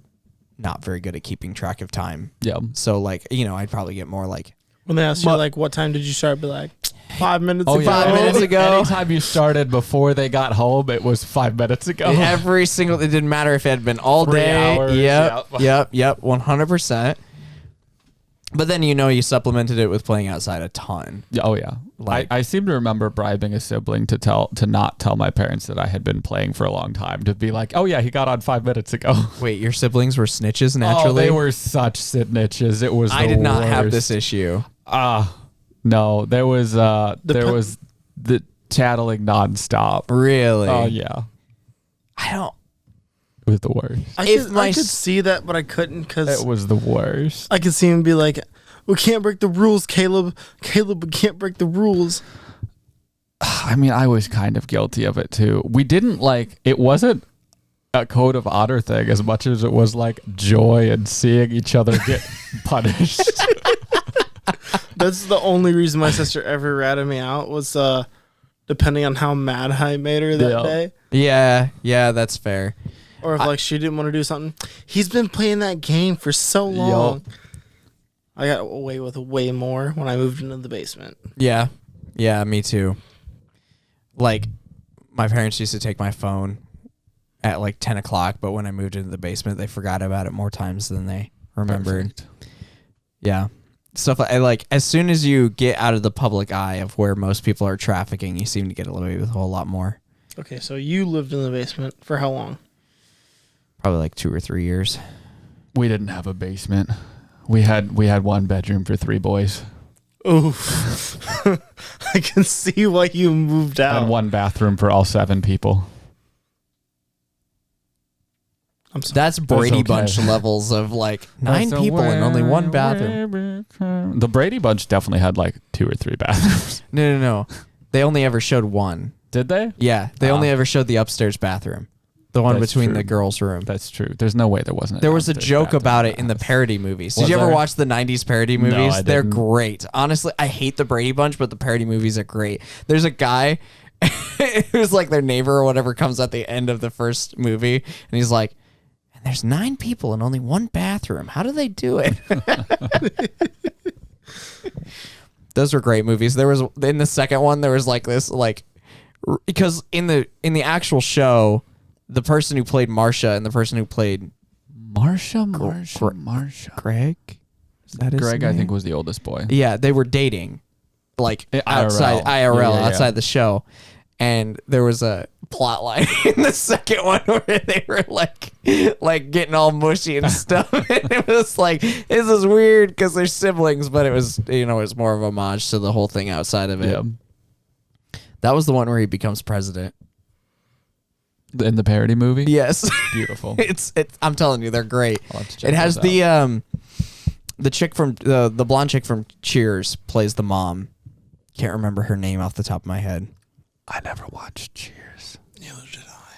not very good at keeping track of time. Yeah. So like, I'd probably get more like when they asked you like, what time did you start? Be like 5 minutes ago. 5 minutes ago. Anytime you started before they got home, it was 5 minutes ago. It didn't matter if it had been all 3 day. hours, Yep. 100%. But then you supplemented it with playing outside a ton. Oh yeah, I seem to remember bribing a sibling to not tell my parents that I had been playing for a long time. To be like, oh yeah, he got on 5 minutes ago. Wait, your siblings were snitches naturally? Oh, they were such snitches. It was. I did not have this issue. No, there was the tattling nonstop. Really? Oh yeah. It was the worst. I could see that, but I couldn't because it was the worst. I could see him be like, "We can't break the rules, Caleb. Caleb, we can't break the rules." I mean, I was kind of guilty of it too. We didn't it wasn't a code of honor thing as much as it was like joy and seeing each other get punished. That's the only reason my sister ever ratted me out was depending on how mad I made her that day. Yeah, that's fair. Or if she didn't want to do something. He's been playing that game for so long. I got away with way more when I moved into the basement. Yeah. Yeah, me too. Like, my parents used to take my phone at like 10 o'clock, but when I moved into the basement, they forgot about it more times than they remembered. Perfect. Yeah. Stuff like as soon as you get out of the public eye of where most people are trafficking, you seem to get away with a whole lot more. Okay, so you lived in the basement for how long? Probably like 2 or 3 years. We didn't have a basement. We had one bedroom for 3 boys. Oof. I can see why you moved out. And one bathroom for all 7 people. I'm sorry. That's Brady okay. Bunch levels of like 9 people and only 1 bathroom. The Brady Bunch definitely had like 2 or 3 bathrooms. No. They only ever showed 1. Did they? Yeah, they only ever showed the upstairs bathroom. The one That's between true. the girls' room. That's true. There's no way there wasn't. There was a downstairs joke bathroom about it the in the house. parody movies. Did Was you ever there? watch the 90s parody movies? I They're didn't. great. Honestly, I hate the Brady Bunch, but the parody movies are great. There's a guy who's like their neighbor or whatever comes at the end of the first movie, and he's like, and there's 9 people and only 1 bathroom. How do they do it? Those were great movies. There was in the second one, there was like this because in the actual show, the person who played Marsha and the person who played Marsha. Greg, is that his Greg, name? I think, was the oldest boy. Yeah, they were dating, like IRL. outside Yeah. outside the show, and there was a plot line in the second one where they were like getting all mushy and stuff. And it was like, this is weird because they're siblings, but it was it was more of a homage to the whole thing outside of it. Yeah. That was the one where he becomes president. In the parody movie? Yes. Beautiful. It's I'm telling you, they're great. I'll have to check It has those out. the chick from the blonde chick from Cheers plays the mom. Can't remember her name off the top of my head. I never watched Cheers. Neither did I.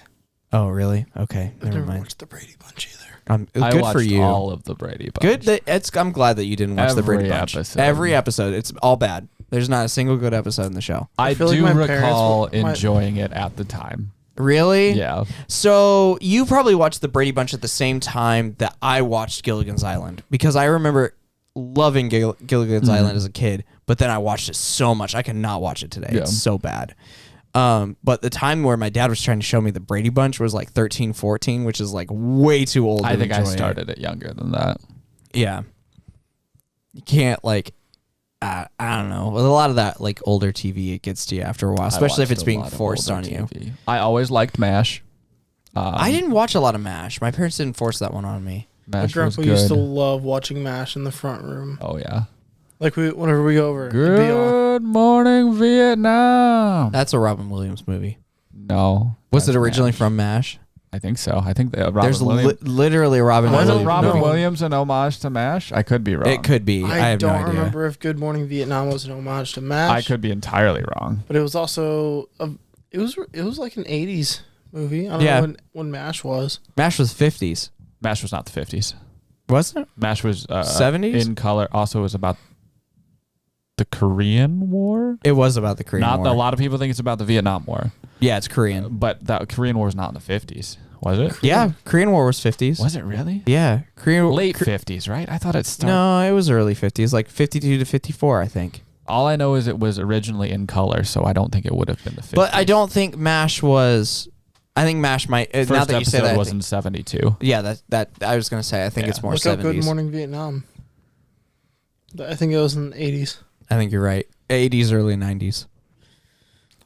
Oh, really? Okay, I've never never mind. watched the Brady Bunch either. Good I watched for you. all of the Brady Bunch. Good. I'm glad that you didn't watch the Brady Every Bunch. episode. Every episode. It's all bad. There's not a single good episode in the show. I feel do like my parents recall were- my- enjoying it at the time. Really? Yeah. So you probably watched the Brady Bunch at the same time that I watched Gilligan's Island, because I remember loving Gilligan's Island as a kid, but then I watched it so much I cannot watch it today. Yeah. It's so bad. But the time where my dad was trying to show me the Brady Bunch was like 13, 14, which is like way too old. I to think I enjoy it. started it younger than that. Yeah. You can't I don't know. With a lot of that like older TV, it gets to you after a while, especially if watched it's a being lot of forced older on you. TV. I always liked MASH. I didn't watch a lot of MASH. My parents didn't force that one on me. My MASH was grandpa good. used to love watching MASH in the front room. Oh, yeah. Like whenever we go over. it'd be on. Good morning, Vietnam. That's a Robin Williams movie. No. Was it that's originally MASH. from MASH? I think so. I think Robin There's Williams. literally a Robin Wasn't Williams Robin movie. Williams an homage to MASH? I could be wrong. It could be. I have no don't idea. remember if Good Morning Vietnam was an homage to MASH. I could be entirely wrong. But it was also it was like an 80s movie. I don't Yeah. know when MASH was. MASH was 50s. MASH was not the 50s. Wasn't it? MASH was 70s? in color. Also, was about the Korean War. It was about the Korean Not War. a lot of people think it's about the Vietnam War, Yeah, it's Korean. but that Korean War was not in the 50s, was it? Yeah, Korean War was 50s. Was it really? Yeah, Korean Late 50s, right? I thought it started. No, it was early 50s, like 52 to 54, I think. All I know is it was originally in color, so I don't think it would have been the 50s. But I don't think MASH was. I think MASH might. First now that you say episode that, I was think- in 72. yeah, that I was gonna say. I think Yeah. it's more Look up Good 70s. Morning Vietnam. I think it was in the 80s. I think you're right. 80s, early 90s.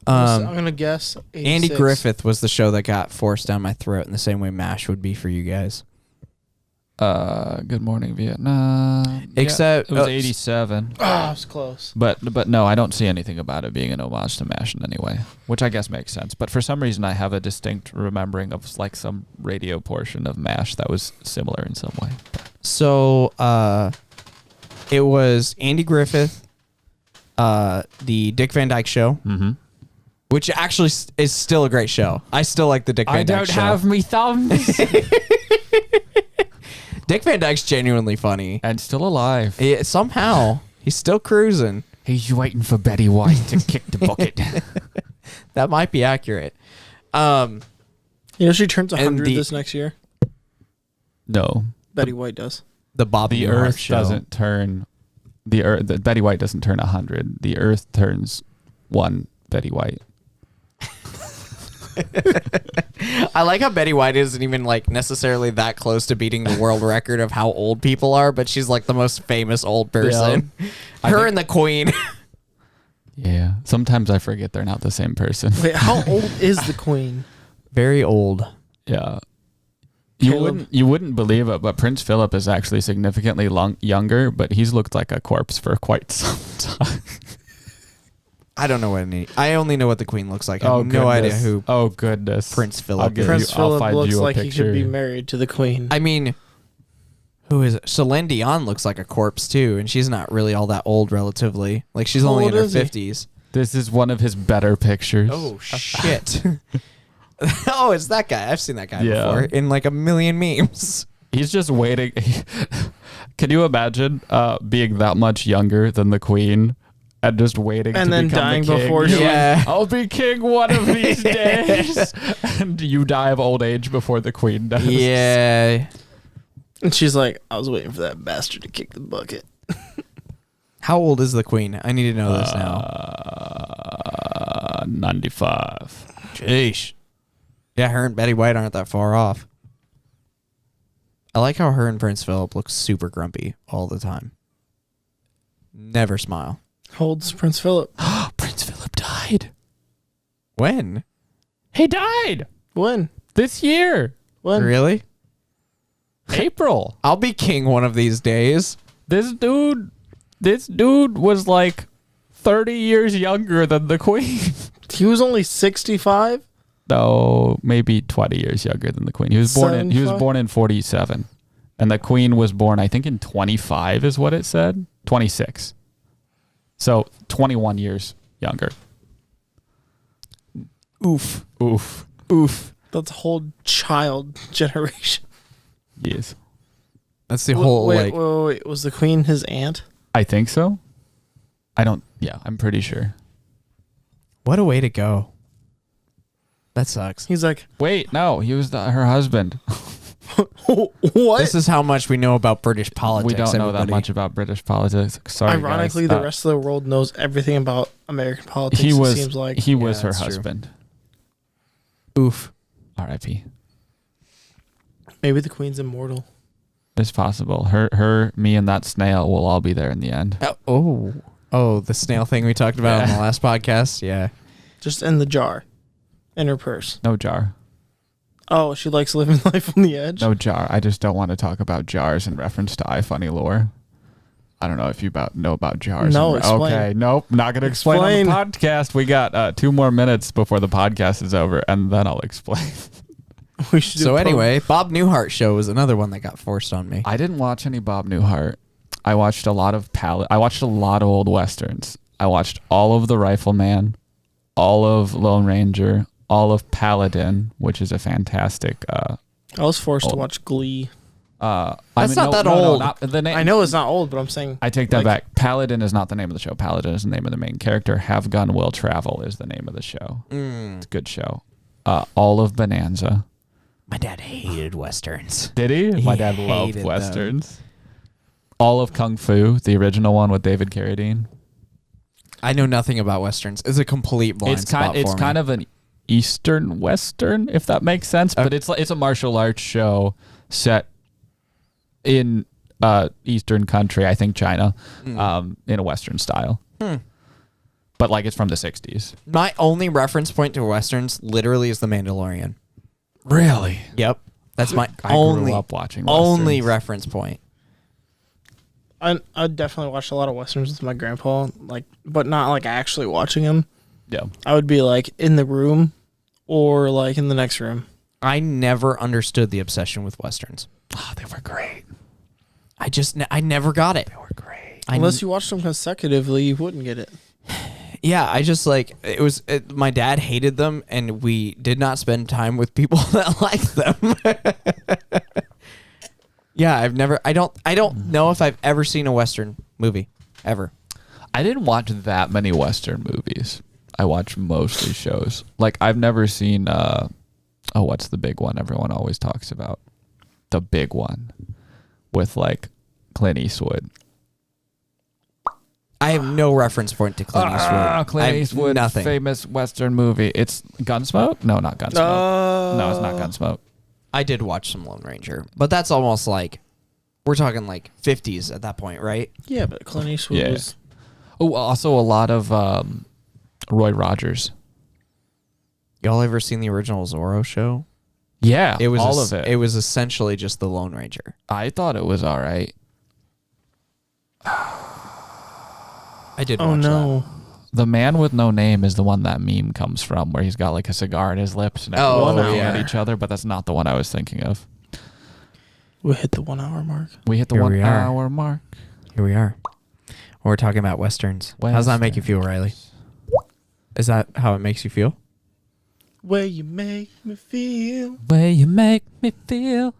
I'm gonna guess 86. Andy Griffith was the show that got forced down my throat in the same way MASH would be for you guys. Good Morning Vietnam. Except- it was 87. Ah, it was close. But no, I don't see anything about it being an homage to MASH in any way, which I guess makes sense. But for some reason, I have a distinct remembering of like some radio portion of MASH that was similar in some way. So it was Andy Griffith, the Dick Van Dyke Show, Mm-hmm. which actually is still a great show. I still like the Dick Van Dyke Show. me thumbs. Dick Van Dyke's genuinely funny. And still alive. Somehow, he's still cruising. He's waiting for Betty White to kick the bucket. That might be accurate. You know she turns 100 the- this next year. No, Betty White does. The Bobby the Newhart Earth Show. doesn't turn The Earth, Betty White doesn't turn 100. The Earth turns 1 Betty White. I like how Betty White isn't even like necessarily that close to beating the world record of how old people are, but she's like the most famous old person. Yeah. Her and the Queen. Yeah. Sometimes I forget they're not the same person. Wait, how old is the Queen? Very old. Yeah. You wouldn't believe it, but Prince Philip is actually significantly younger, but he's looked like a corpse for quite some time. I don't know what I only know what the Queen looks like. I have no idea who. Oh goodness, Prince Philip. Prince Philip looks like he could be married to the Queen. I mean, who is it? Celine Dion looks like a corpse too, and she's not really all that old relatively. Like she's only in her 50s. This is one of his better pictures. Oh shit. Oh, it's that guy. I've seen that guy before in like a million memes. He's just waiting. Can you imagine being that much younger than the Queen and just waiting and to then become dying the king? before? Yeah, I'll be king one of these days, and you die of old age before the Queen does. Yeah. And she's like, I was waiting for that bastard to kick the bucket. How old is the Queen? I need to know this now. 95. Jeez. Yeah, her and Betty White aren't that far off. I like how her and Prince Philip look super grumpy all the time. Never smile. How old is Prince Philip? Prince Philip died. When? He died. When? This year. When? Really? April. I'll be king one of these days. This dude was like 30 years younger than the Queen. He was only 65? No, maybe 20 years younger than the Queen. He was born in 47. And the Queen was born, I think, in 25 is what it said. 26. So 21 years younger. Oof. Oof. Oof. That's a whole child generation. Yes. That's the whole wait. Was the Queen his aunt? I think so. I'm pretty sure. What a way to go. That sucks. He's like, wait, no, he was her husband. What? This is how much we know about British politics. We don't know that much about British politics. Sorry, ironically, guys. the rest of the world knows everything about American politics. He was. It seems like he was her that's true. husband. Oof. R.I.P. Maybe the Queen's immortal. It's possible. Her, me, and that snail will all be there in the end. Oh, the snail thing we talked about on the last podcast. Yeah. Just in the jar, in her purse. No jar. Oh, she likes living life on the edge? No jar. I just don't want to talk about jars in reference to iFunny lore. I don't know if you know about jars. No, explain. Okay, nope. Not going to explain on the podcast. We got 2 more minutes before the podcast is over, and then I'll explain. We should do anyway, Bob Newhart Show was another one that got forced on me. I didn't watch any Bob Newhart. I watched a lot of old westerns. I watched all of The Rifleman, all of Lone Ranger, all of Paladin, which is a fantastic. I was forced to watch Glee. That's not that old. Not the name. I know it's not old, but I'm saying I take that back. Paladin is not the name of the show. Paladin is the name of the main character. Have Gun Will Travel is the name of the show. It's a good show. All of Bonanza. My dad hated westerns. Did he? My dad loved westerns. All of Kung Fu, the original one with David Carradine. I know nothing about westerns. It's a complete blind spot for me. It's kind of an Eastern Western, if that makes sense. But it's a martial arts show set in Eastern country, I think China, in a Western style. But like it's from the 60s. My only reference point to westerns literally is The Mandalorian. Really? Yep. That's my I grew up watching westerns. only reference point. I definitely watched a lot of westerns with my grandpa, but not like actually watching them. Yeah. I would be like in the room or like in the next room. I never understood the obsession with westerns. Oh, they were great. I never got it. They were great. Unless you watched them consecutively, you wouldn't get it. Yeah, I just my dad hated them, and we did not spend time with people that liked them. Yeah, I don't know if I've ever seen a Western movie, ever. I didn't watch that many Western movies. I watch mostly shows. Like I've never seen what's the big one everyone always talks about? The big one with like Clint Eastwood. I have no reference point to Clint Eastwood. Clint Eastwood, nothing. famous Western movie. It's Gunsmoke? No, not Gunsmoke. No, it's not Gunsmoke. I did watch some Lone Ranger, but that's almost like, we're talking like 50s at that point, right? Yeah, but Clint Eastwood was... Oh, also a lot of Roy Rogers. Y'all ever seen the original Zorro show? Yeah, It was all of it. It was essentially just the Lone Ranger. I thought it was all right. I did watch that. The Man with No Name is the one that meme comes from, where he's got like a cigar in his lips and everyone's looking at each other, but that's not the one I was thinking of. We hit the 1 hour mark. We hit the 1 hour mark. Here we are. We're talking about Westerns. How does that make you feel, Riley? Is that how it makes you feel? Way you make me feel. Way you make me feel.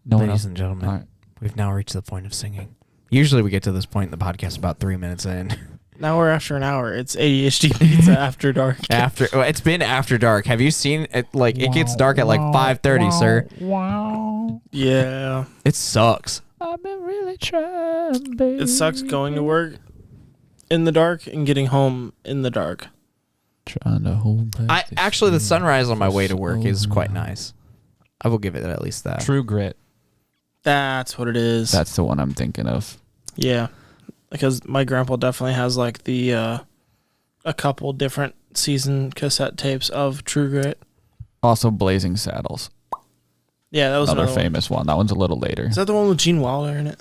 No one Ladies else. and gentlemen, All right. we've now reached the point of singing. Usually we get to this point in the podcast about 3 minutes in. Now we're after an hour. It's ADHD Pizza After Dark. It's been after dark. Have you seen it? Like, it gets dark at like 5:30, sir. Wow. Yeah. It sucks. I've been really trying, baby. It sucks going to work in the dark and getting home in the dark. Trying to hold back. Actually, the sunrise on my way to work is quite nice. I will give it at least that. True Grit. That's what it is. That's the one I'm thinking of. Yeah. Because my grandpa definitely has like the a couple different season cassette tapes of True Grit. Also, Blazing Saddles. Yeah, that was another another famous one. That one's a little later. Is that the one with Gene Wilder in it?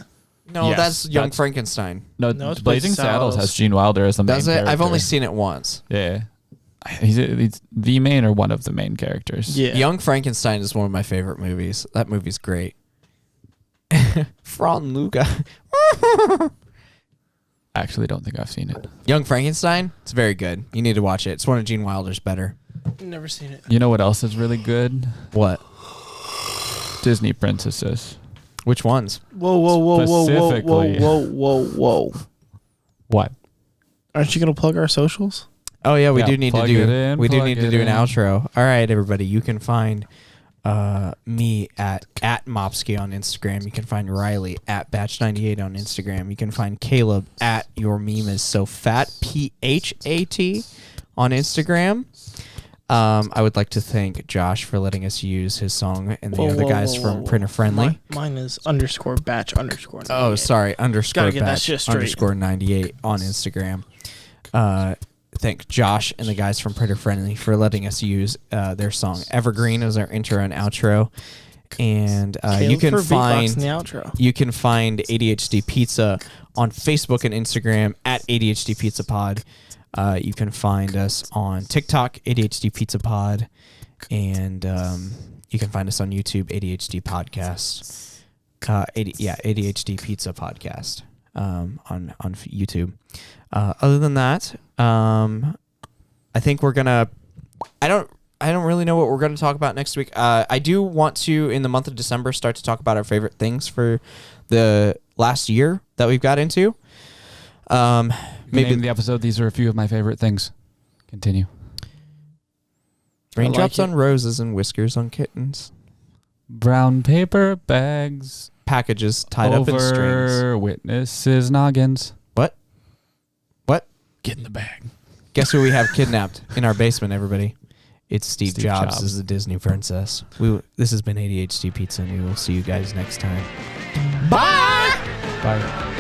No, Yes, that's Young that's- Frankenstein. No, it's Blazing Saddles has Gene Wilder as the main Does it? character. I've only seen it once. Yeah. He's the main or one of the main characters. Yeah. Young Frankenstein is one of my favorite movies. That movie's great. Fran Luga. I actually don't think I've seen it. Young Frankenstein? It's very good. You need to watch it. It's one of Gene Wilder's better. Never seen it. You know what else is really good? What? Disney princesses. Which ones? Whoa, whoa, whoa, whoa, whoa, whoa, Specifically. whoa, whoa, whoa. What? Aren't you gonna plug our socials? Oh yeah, we Yeah, do need to plug do it in, we do plug need to it do an in. outro. All right, everybody, you can find me at Mopsky on Instagram. You can find Riley at Batch98 on Instagram. You can find Caleb at Your Meme Is So Fat PHAT on Instagram. I would like to thank Josh for letting us use his song and the other guys from Printer Friendly. Mine is _batch_. Oh, sorry, Gotta get that batch shit straight. _98 on Instagram. Thank Josh and the guys from Printer Friendly for letting us use their song Evergreen as our intro and outro. And you can find the outro. you can find ADHD Pizza on Facebook and Instagram at ADHD Pizza Pod. You can find us on TikTok, ADHD Pizza Pod, and you can find us on YouTube, ADHD Podcast. ADHD Pizza Podcast on YouTube. Other than that, I think we're gonna. I don't really know what we're gonna talk about next week. I do want to, in the month of December, start to talk about our favorite things for the last year that we've got into. Maybe in the episode, these are a few of my favorite things. Continue. Raindrops like on roses and whiskers on kittens. Brown paper bags Packages tied up in strings. over witnesses' noggins. What? Get in the bag. Guess who we have kidnapped in our basement, everybody? It's Steve Jobs Jobs. as the Disney princess. This has been ADHD Pizza, and we will see you guys next time. Bye.